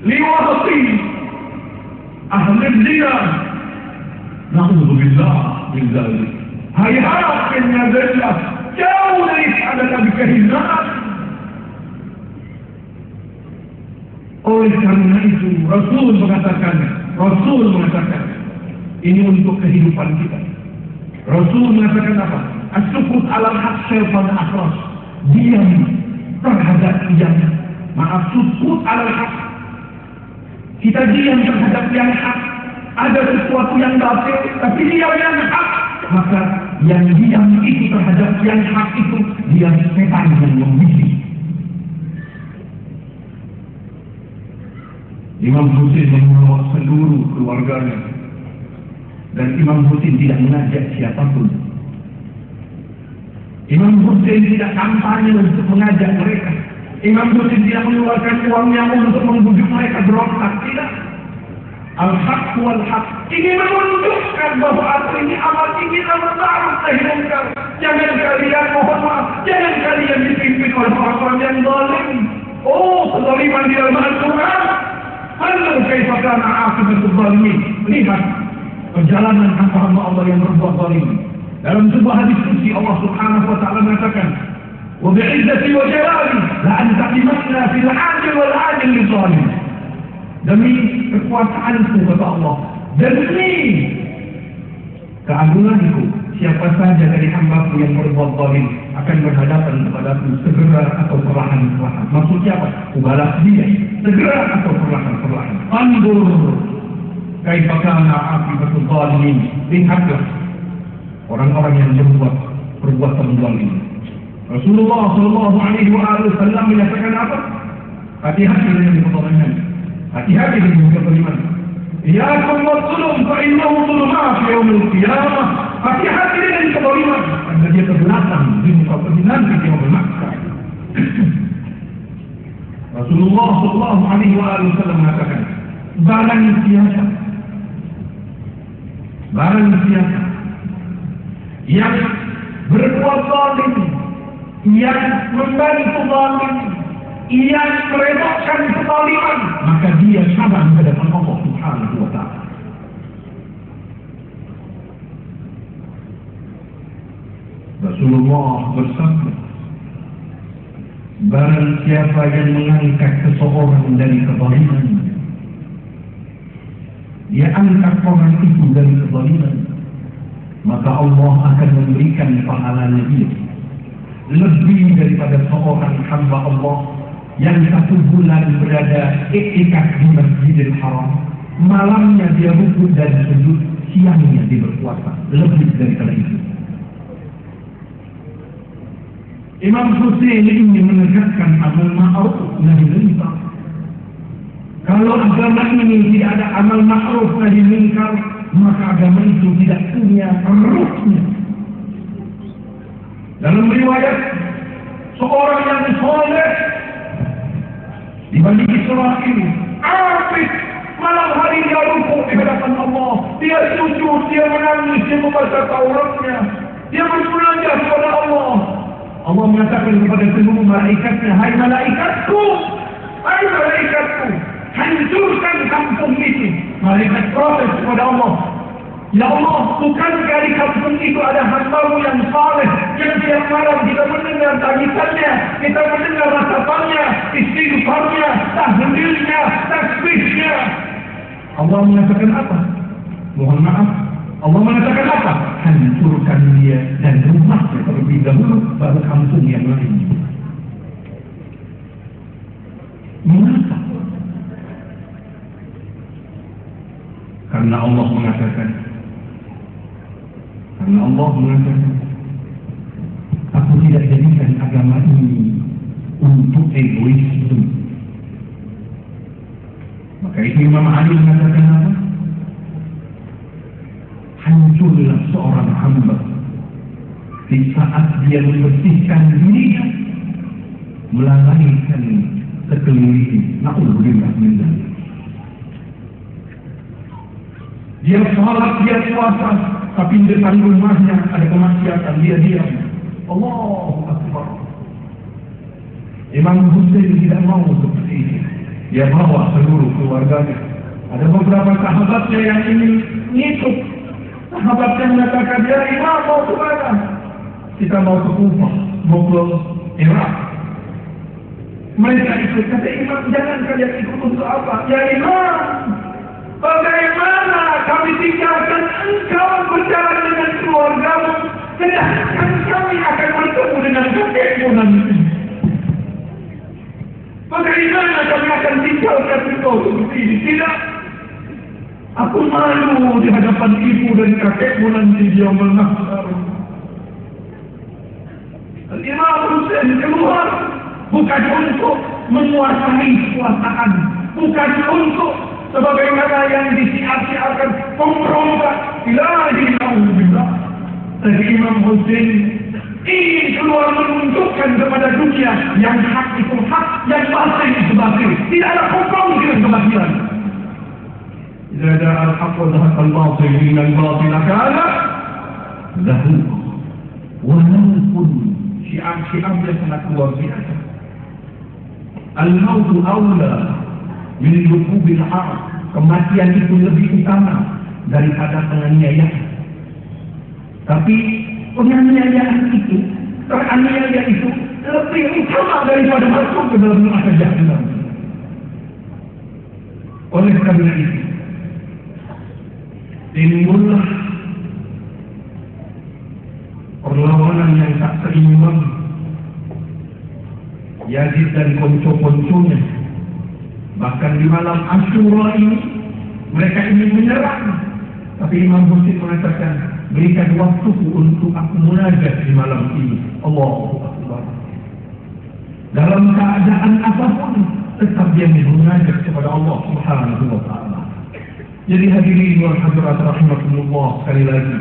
liwati, ahli zina. Na'udzubillah min dzalik. Hayat min dzalik. Jauh dari adanya kehinaan. Oleh karena itu Rasul mengatakan, ini untuk kehidupan kita. Rasul mengatakan apa? As-sukut alal haq syaitan akhras. Diam terhadap yang, sukut alal haq. Kita diam terhadap yang hak. Ada sesuatu yang batil, tapi diam yang hak. Maka yang diam itu terhadap yang hak itu, dia setan yang membidik. Imam Hussein membawa seluruh keluarganya, dan Imam Hussein tidak mengajak siapapun. Imam Hussein tidak kampanye untuk mengajak mereka. Imam Hussein tidak mengeluarkan uangnya untuk membujuk mereka berontak. Tidak. Al-haq wal-haq. Ini menunjukkan bahwa aku ini amal ini amal ma'ruf nahi munkar. Jangan kalian, mohon maaf, jangan kalian dipimpin oleh orang-orang yang zalim. Oh, kezaliman di dalam Al-Quran. Hal kaifa kana 'aqibatul zalimin. Lihat perjalanan hamba Allah yang berbuat zalim. Dalam sebuah hadis qudsi Allah Subhanahu wa taala mengatakan, "Wa bi'izzati wa jalali la antaqimanna fil 'adil wal 'adil lidh-dhalim." Demi kekuasaanku, kata Allah, demi keagunganku, siapa saja dari hambaku yang berbuat zalim akan berhadapan kepadaku segera atau perlahan-lahan. Maksudnya apa? Kubalas dia segera atau perlahan-lahan. Andur kaifa kana 'aqibatul zalimin. Lihatlah orang-orang yang berbuat perbuatan zalim. Rasulullah sallallahu alaihi wasallam menyatakan apa? Hati-hati dengan kezaliman. Hati-hati dengan kezaliman. Iyakum wadh-dhulm fa innahu dhulumat yaumil qiyamah. Hati-hati dengan kezaliman, karena dia kegelapan di muka bumi nanti di yaumil mahsyar. Rasulullah sallallahu alaihi wasallam mengatakan, barang siapa yang berbuat zalim, yang membantu zalim, yang meredakkan kezaliman, maka dia sama di hadapan Allah Subhanahu wa taala. Rasulullah bersabda, barang siapa yang mengangkat seseorang dari kezaliman, dia angkat orang itu dari kezaliman, maka Allah akan memberikan pahalanya dia lebih daripada seorang hamba Allah yang 1 bulan berada iktikaf di Masjidil Haram, malamnya dia rukuk dan sujud, siangnya dia berpuasa, lebih daripada itu. Imam Hussein ini menegakkan amal ma'ruf nahi munkar. Kalau agama ini tidak ada amal ma'ruf nahi munkar, maka agama itu tidak punya ruhnya. Dalam riwayat, seorang yang soleh Di Bani Israel, Abid malam hari dia rukuk di hadapan Allah, dia sujud, dia menangis, dia membaca Tauratnya, dia bermunajat kepada Allah. Allah mengatakan kepada seluruh malaikatnya, hai malaikatku, hancurkan kampung itu. Malaikat protes kepada Allah, ya Allah, bukankah di kampung itu ada hamba-Mu yang saleh, yang tiap malam kita mendengar tangisannya, kita mendengar rasapannya, istighfarnya, tahlilnya, tasbihnya. Allah mengatakan apa? Mohon maaf, Allah mengatakan apa? Hancurkan dia dan rumahnya terlebih dahulu, baru kampung yang lain. Mengapa? Karena Allah mengatakan, aku tidak jadikan agama ini untuk egois itu. Maka itu Imam Ali mengatakan apa? Hancurlah seorang hamba di saat dia membersihkan dirinya, melalaikan sekeliling. Na'udzubillah min dzalik. Dia salat, dia puasa, tapi di depan rumahnya ada kemaksiatan, dia diam. Allahu Akbar. Imam Hussein tidak mau seperti ini. Dia bawa seluruh keluarganya. Ada beberapa sahabatnya yang ingin ngikut. Sahabatnya mengatakan, ya Imam, mau ke mana? Kita mau ke Kufah, mau ke Irak. Mereka ikut. Kata Imam, jangan kalian ikut untuk apa? Ya Imam, bagaimana kami tinggalkan engkau berjalan dengan keluargamu, sedangkan kami akan bertemu dengan kakekmu nanti? Bagaimana kami akan tinggalkan engkau seperti ini? Tidak. Aku malu di hadapan ibu dan kakekmu nanti di yaumul mahsyar. Imam Hussein keluar bukan untuk menguasai kekuasaan, bukan untuk sebagaimana yang disiar-siarkan pemberontak ilahi na'udzubillah. Tapi Imam Hussein ingin keluar menunjukkan kepada dunia yang hak itu hak, yang batil itu batil. Tidak ada kompromi dengan kebatilan. Idza ja'a al-haqq wa zahaqa al-batil innal batila kana zahuqa. Walaupun syiar-syiarnya sangat luar biasa. Al-mautu awla min lukubil haq. Kematian itu lebih utama daripada penganiayaan. Tapi penganiayaan itu, teraniaya itu lebih utama daripada masuk ke dalam neraka jahanam. Oleh karena itu, timbullah perlawanan yang tak seimbang. Yazid dan konco-konconya, bahkan di malam Asyura ini mereka ingin menyerang. Tapi Imam Hussein mengatakan, berikan waktuku untuk aku munajat di malam ini. Allahu Akbar. Dalam keadaan apapun tetap dia munajat kepada Allah Subhanahu wa ta'ala. Jadi hadirin wal hadirat rahimakumullah, sekali lagi,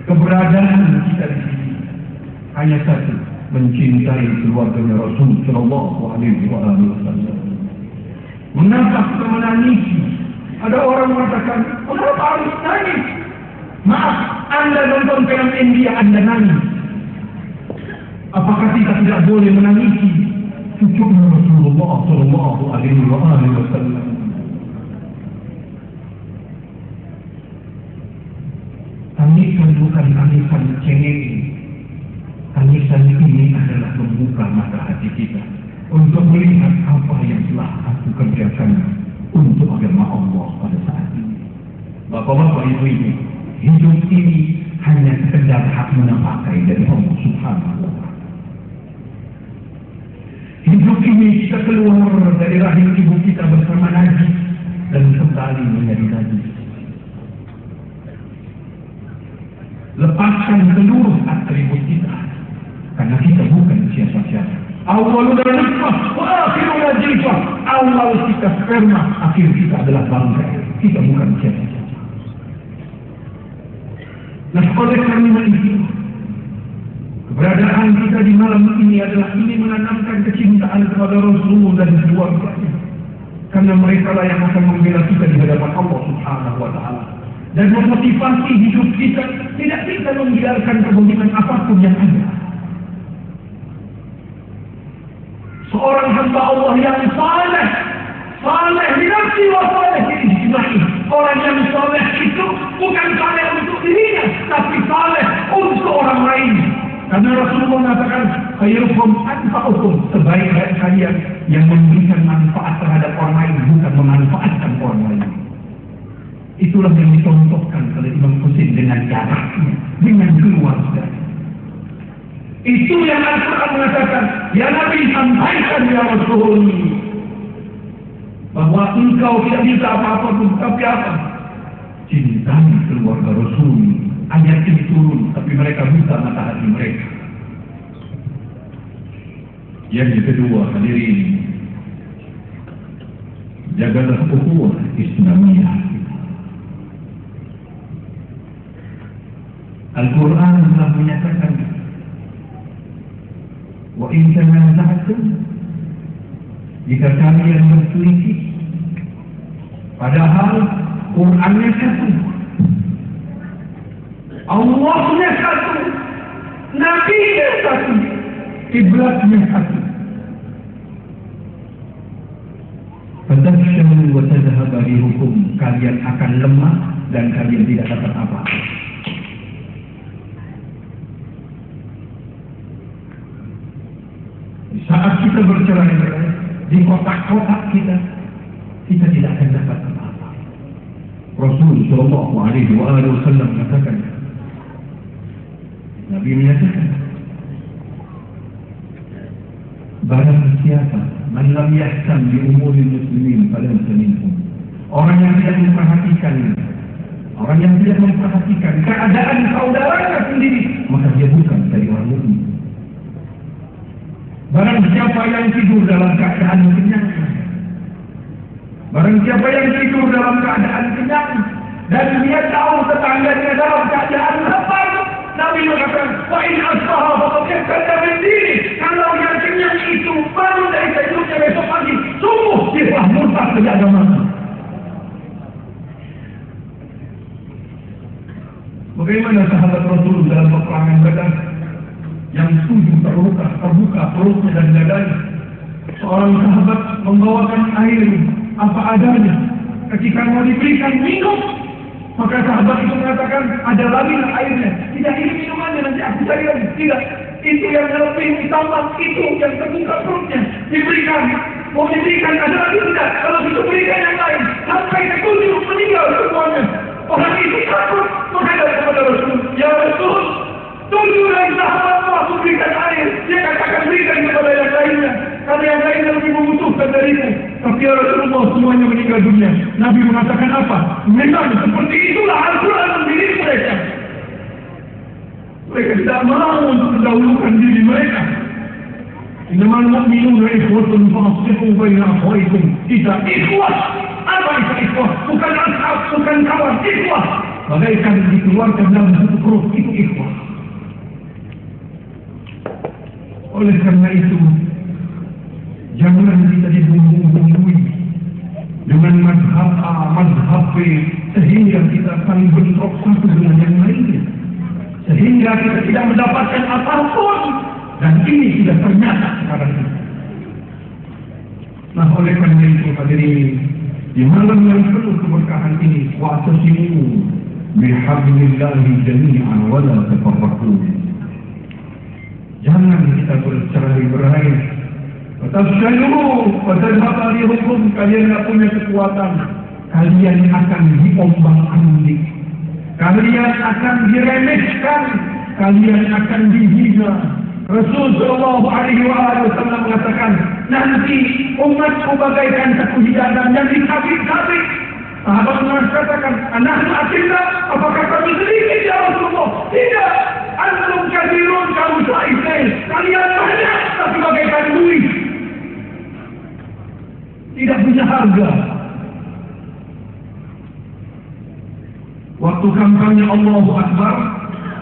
keberadaan kita di sini hanya satu, mencintai keluarganya Rasul sallallahu alaihi wasallam. Mengapa kita menangisi? Ada orang mengatakan, kenapa harus nangis? Maaf, Anda nonton film India, Anda nangis. Apakah kita tidak boleh menangisi cucunya Rasulullah sallallahu alaihi wasallam? Tangisan bukan tangisan cengeng. Tangisan ini adalah membuka mata hati kita untuk melihat apa yang telah aku kerjakan untuk agama Allah pada saat ini. Bapak-bapak, ibu-ibu, hidup ini hanya sekedar hak menapakai dari Allah Subhanahu wa ta'ala. Hidup ini kita keluar dari rahim ibu kita bersama najis dan kembali menjadi najis. Lepaskan seluruh atribut kita, karena kita bukan siapa-siapa. Awaluna nutfah wa akhiruna jilfah. Awal kita sperma, akhir kita adalah bangkai. Kita bukan siapa-siapa. Nah, oleh karena itu, keberadaan Perbincangan kita di malam ini adalah ini menanamkan kecintaan kepada Rasul dan keluarganya. Karena mereka lah yang akan membela kita di hadapan Allah Subhanahu wa Ta'ala. Dan memotivasi hidup kita, tidak kita membiarkan kebunyian apapun yang ada. Seorang hamba Allah yang saleh, saleh dinafsi wa saleh diijtimai. Orang yang saleh itu bukan saleh untuk dirinya, tapi saleh untuk orang lain. Karena Rasulullah mengatakan, khairukum anfa'ukum, sebaik-baik kalian yang memberikan manfaat terhadap orang lain, bukan memanfaatkan orang lain. Itulah yang dicontohkan oleh Imam Husain dengan jaraknya, dengan keluarga. Itu yang Al-Quran mengatakan, ya Nabi sampaikan ya Rasul, bahwa engkau tidak bisa apa-apa pun, tapi apa? Cintai keluarga Rasul. Ayat ini turun, tapi mereka buta mata hati mereka. Yang kedua, hadirin, jagalah ukhuwah Islamiyah. Al-Quran telah menyatakan, wa in tanaza'tum, jika kalian berselisih, padahal Qurannya satu, Allahnya satu, Nabi-Nya satu, kiblatnya satu. Fatafshalu wa tadhhaba rihukum, kalian akan lemah dan kalian tidak dapat apa-apa. Saat kita bercerai-berai di kotak-kotak kita tidak akan dapat apa-apa. Rasul Shallallahu Alaihi Wasallam mengatakan, Nabi menyatakan, barang siapa man lam yahtam bi umuri muslimin falaysa minhum, orang yang tidak memperhatikan keadaan saudaranya sendiri, maka dia bukan dari orang mukmin. Barang siapa yang tidur dalam keadaan kenyang, barang siapa yang tidur dalam keadaan kenyang dan dia tahu tetangganya dalam keadaan lapar, Nabi mengatakan, wa in asbaha faqad yakada min dini, kalau yang kenyang itu baru dari tidurnya besok pagi, subuh dia telah murtad dari agama. Bagaimana sahabat Rasul dalam peperangan Badar yang 7 terbuka perutnya dan dadanya? Seorang sahabat membawakan air apa adanya. Ketika mau diberikan minum, maka sahabat itu mengatakan, ada lagi airnya. Tidak, ini minumannya, nanti aku cari lagi. Tidak, itu yang lebih ditambah, itu yang terbuka perutnya. Diberikan, mau diberikan, ada lagi tidak. Kalau itu berikan yang lain, sampai ke-7 meninggal semuanya. Orang itu takut menghadap kepada Rasul. Ya Rasul, 7 dari sahabat aku berikan air. Dia katakan berikan kepada yang lainnya, karena yang lainnya lebih membutuhkan darimu. Tapi ya Rasulullah, semuanya meninggal dunia. Nabi mengatakan apa? Memang seperti itulah Al-Quran mendidik mereka. Mereka tidak mau untuk mendahulukan diri mereka. Innamal mu'minuna ikhwatun fa'aslihu baina akhawaykum. Tidak, ikhwah. Apa itu ikhwah? Bukan ashab, bukan kawan, ikhwah. Bagaikan dikeluarkan dalam satu perut, itu ikhwah. Oleh karena itu, jangan kita dibumbui dengan mazhab A, mazhab B, sehingga kita saling bentrok satu dengan yang lainnya, sehingga kita tidak mendapatkan apapun. Dan ini sudah ternyata sekarang ini. Nah, oleh karena itu hadirin, di malam yang penuh keberkahan ini, wa'tasimu bihablillahi jami'an wa la tafarraqu. Jangan kita bercerai-berai. Fatafshalu wa tadhhaba rihukum, kalian tidak punya kekuatan, kalian akan diombang-ambing, kalian akan diremehkan, kalian akan dihina. Rasul Shallallahu Alaihi Wasallam mengatakan, nanti umatku bagaikan satu hidangan yang dikabik-kabik. Sahabat mengatakan, anakmu akhirnya, apakah kami sedikit ya Rasulullah? Tidak, antum kathirun, kamu sa'isai, kalian banyak tapi bagaikan duit, tidak punya harga. Waktu kampanye Allahu Akbar,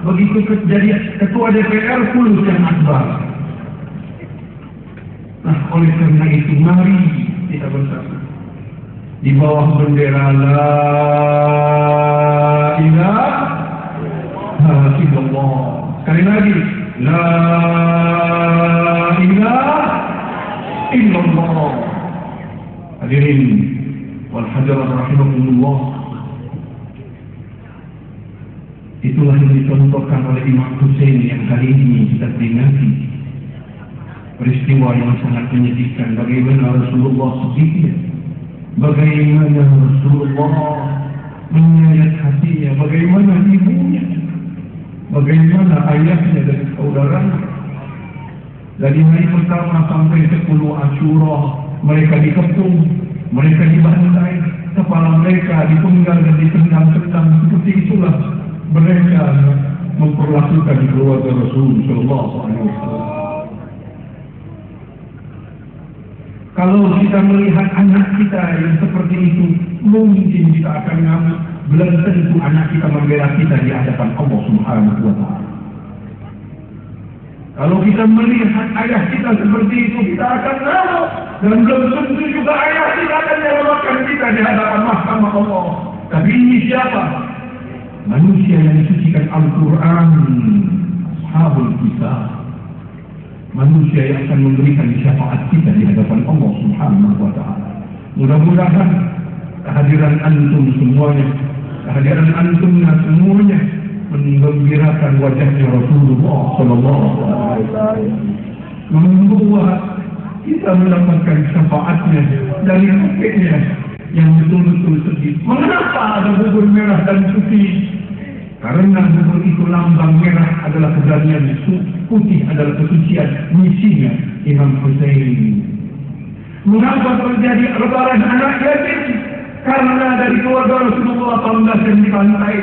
begitu jadi ketua DPR fulus yang akbar. Nah, oleh karena itu mari kita bersama di bawah bendera la ilaha illallah. Sekali lagi, la ilaha illallah. Hadirin wal hadirat rahimakumullah. Itulah yang dicontohkan oleh Imam Hussein yang kali ini kita peringati. Peristiwa yang sangat menyedihkan. Bagaimana Rasulullah sedihnya, bagaimana Rasulullah menyayat hatinya, bagaimana ibunya, bagaimana ayahnya dan saudaranya. Dari hari pertama sampai 10 Asyura mereka dikepung, mereka dibantai, kepala mereka dipenggal dan ditendang-tendang. Seperti itulah mereka memperlakukan keluarga Rasul sallallahu alaihi wasallam. Kalau kita melihat anak kita yang seperti itu, mungkin kita akan ngamuk. Belum tentu anak kita membela kita di hadapan Allah Subhanahu wa Ta'ala. Kalau kita melihat ayah kita seperti itu, kita akan ngamuk. Dan belum tentu juga ayah kita akan menyelamatkan kita di hadapan mahkamah Allah. Tapi ini siapa? Manusia yang disucikan Al-Quran, Ashabul Kitab. Manusia yang akan memberikan syafaat kita di hadapan Allah Subhanahu wa Ta'ala. Mudah-mudahan kehadiran antum semuanya, kehadiran antumnya semuanya menggembirakan wajahnya Rasulullah sallallahu alaihi wasallam, membuat kita mendapatkan syafaatnya dari kakeknya yang betul-betul sedih. Mengapa ada bubur merah dan putih? Karena bubur itu lambang merah adalah keberanian, putih adalah kesucian misinya Imam Hussein. Mengapa terjadi lebaran anak yatim? Karena dari keluarga Rasulullah 18 yang dibantai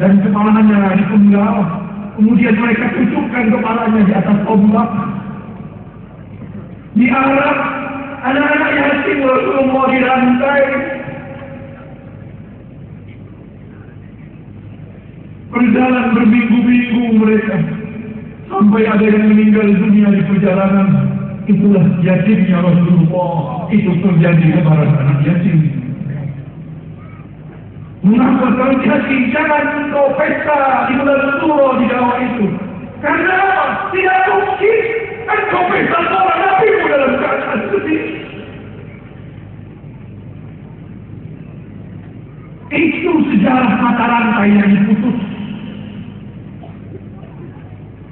dan kepalanya dipenggal. Kemudian mereka tusukkan kepalanya di atas ombak. Di Arab, anak-anak yatim Rasulullah dirantai. Berjalan berminggu-minggu mereka sampai ada yang meninggal dunia di perjalanan. Itulah yatimnya Rasulullah. Itu terjadi lebaran anak yatim. Mengapa terjadi? Jangan kau pesta di bulan Suro di dakwah itu. Karena apa? Tidak mungkin engkau pesta seorang nabimu dalam keadaan sedih. Itu sejarah mata rantai yang diputus.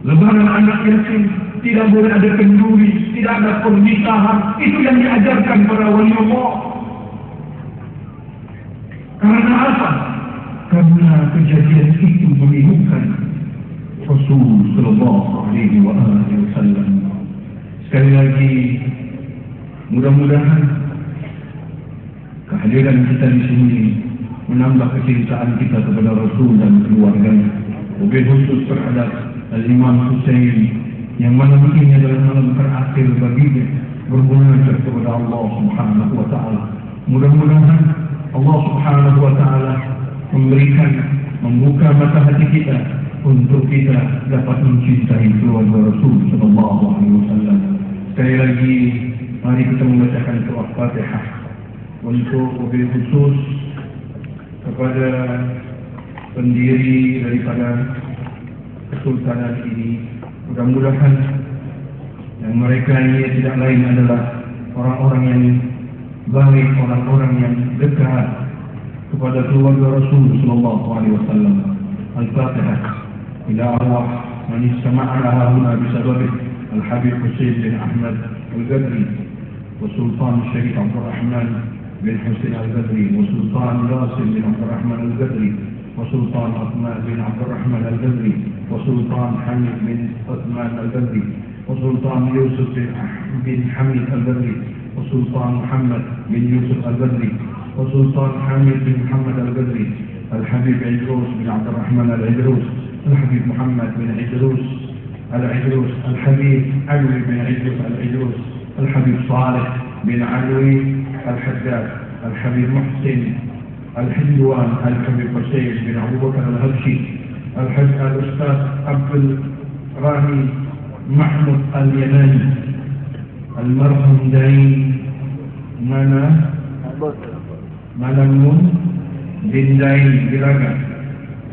Lebaran anak yatim, tidak boleh ada kenduri, tidak ada pernikahan. Itu yang diajarkan para wali Allah. Karena apa? Karena kejadian itu menimbulkan Rasul sallallahu alaihi wasallam. Sekali lagi, mudah-mudahan kehadiran kita di sini menambah kecintaan kita kepada Rasul dan keluarganya. Lebih khusus terhadap Al-Imam Hussein yang malam ini adalah malam terakhir baginya bermunajat kepada Allah Subhanahu wa Ta'ala. Mudah-mudahan Allah Subhanahu wa Ta'ala membuka mata hati kita untuk kita dapat mencintai keluarga Rasul sallallahu alaihi wasallam. Sekali lagi, mari kita membacakan surah Fatihah untuk wabil khusus kepada pendiri daripada kesultanan ini. Mudah-mudahan yang mereka ini tidak lain adalah orang-orang yang baik, orang-orang yang dekat kepada keluarga Rasul sallallahu alaihi wasallam. Al-Fatihah ila arwah man istama'ala huna bisababih Al-Habib Hussein bin Ahmad Al-Gadri wa Sultan Syekh Abdul Rahman bin Hussein Al-Gadri wa Sultan Yasin bin Abdul Rahman Al-Gadri wa Sultan Uthman bin Abdul Rahman Al-Gadri wa Sultan Hamid bin Uthman Al-Gadri wa Sultan Yusuf bin Hamid Al-Gadri wa Sultan Muhammad bin Yusuf Al-Gadri wa Sultan Hamid bin Muhammad Al-Gadri, Al-Habib Idrus bin Abdul Rahman Al-Idrus, Al-Habib Muhammad bin Idrus Al-Idrus, Al-Habib Alwi bin Idrus Al-Idrus, Al-Habib Saleh bin Alwi Al-Haddad, Al-Habib Muhsin Al-Hindwan, Al-Habib Hussein bin Abu Bakar Al-Habshi, Al-Hajj Al-Ustaz Abdul Rani Mahmud Al-Yamani, almarhum dari Malamun Bindai Giraga,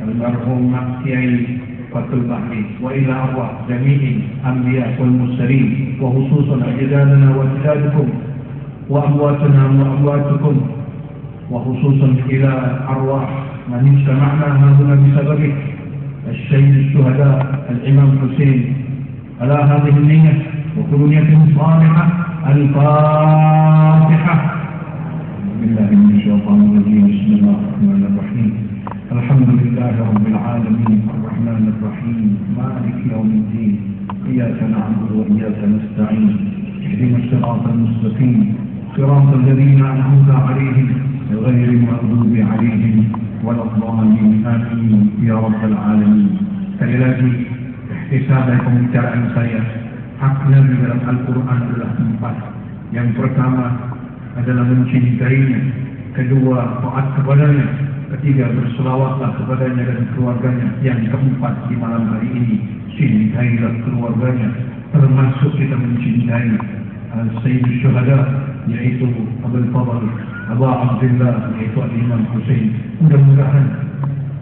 almarhum Mak Kiai Fatul Bahri, wa ila arwah jami'in anbiya wal mursalin, wa khususan ajdadana wa ajdadukum wa amwatana wa amwatukum, wa khususan ila arwah man istama'na hahuna bisababik الشهيد الشهداء الإمام حسين على هذه النية وكل نية صالحة. الفاتحة. بالله من الشيطان الرجيم. بسم الله الرحمن الرحيم. الحمد لله رب العالمين الرحمن الرحيم مالك يوم الدين إياك نعبد وإياك نستعين اهدنا الصراط المستقيم صراط الذين أنعمت عليهم غير المغضوب عليهم ولا الضالين آمين يا رب العالمين. Sekali lagi ihtisab dan pembicaraan saya, haknya di dalam Al-Quran adalah 4. Yang pertama adalah mencintainya, kedua taat kepadanya, ketiga berselawatlah kepadanya dan keluarganya, yang keempat di malam hari ini cintailah keluarganya, termasuk kita mencintai Sayyidul Syuhada, yaitu Abul Fadl Abu Abdullah, yaitu Imam Husain.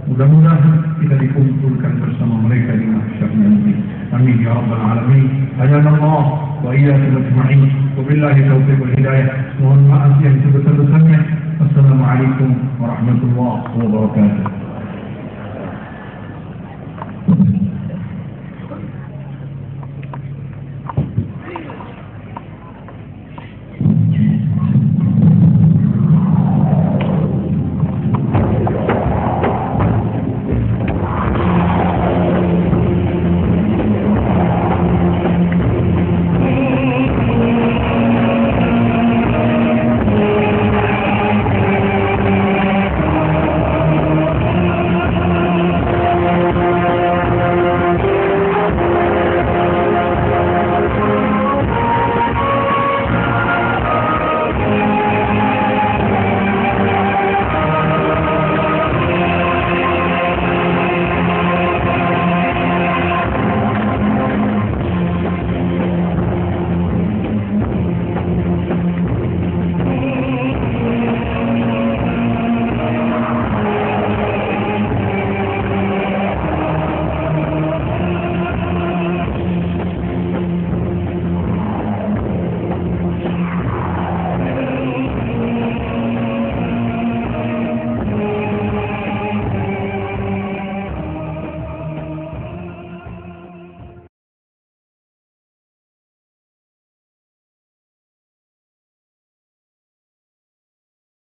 Mudah-mudahan kita dikumpulkan bersama mereka di mahsyar nanti. Amin ya rabbal alamin. Hadanallah wa iyyakum ajma'in. Wabillahi taufiq wal hidayah. Mohon maaf yang sebesar-besarnya. Assalamualaikum warahmatullahi wabarakatuh.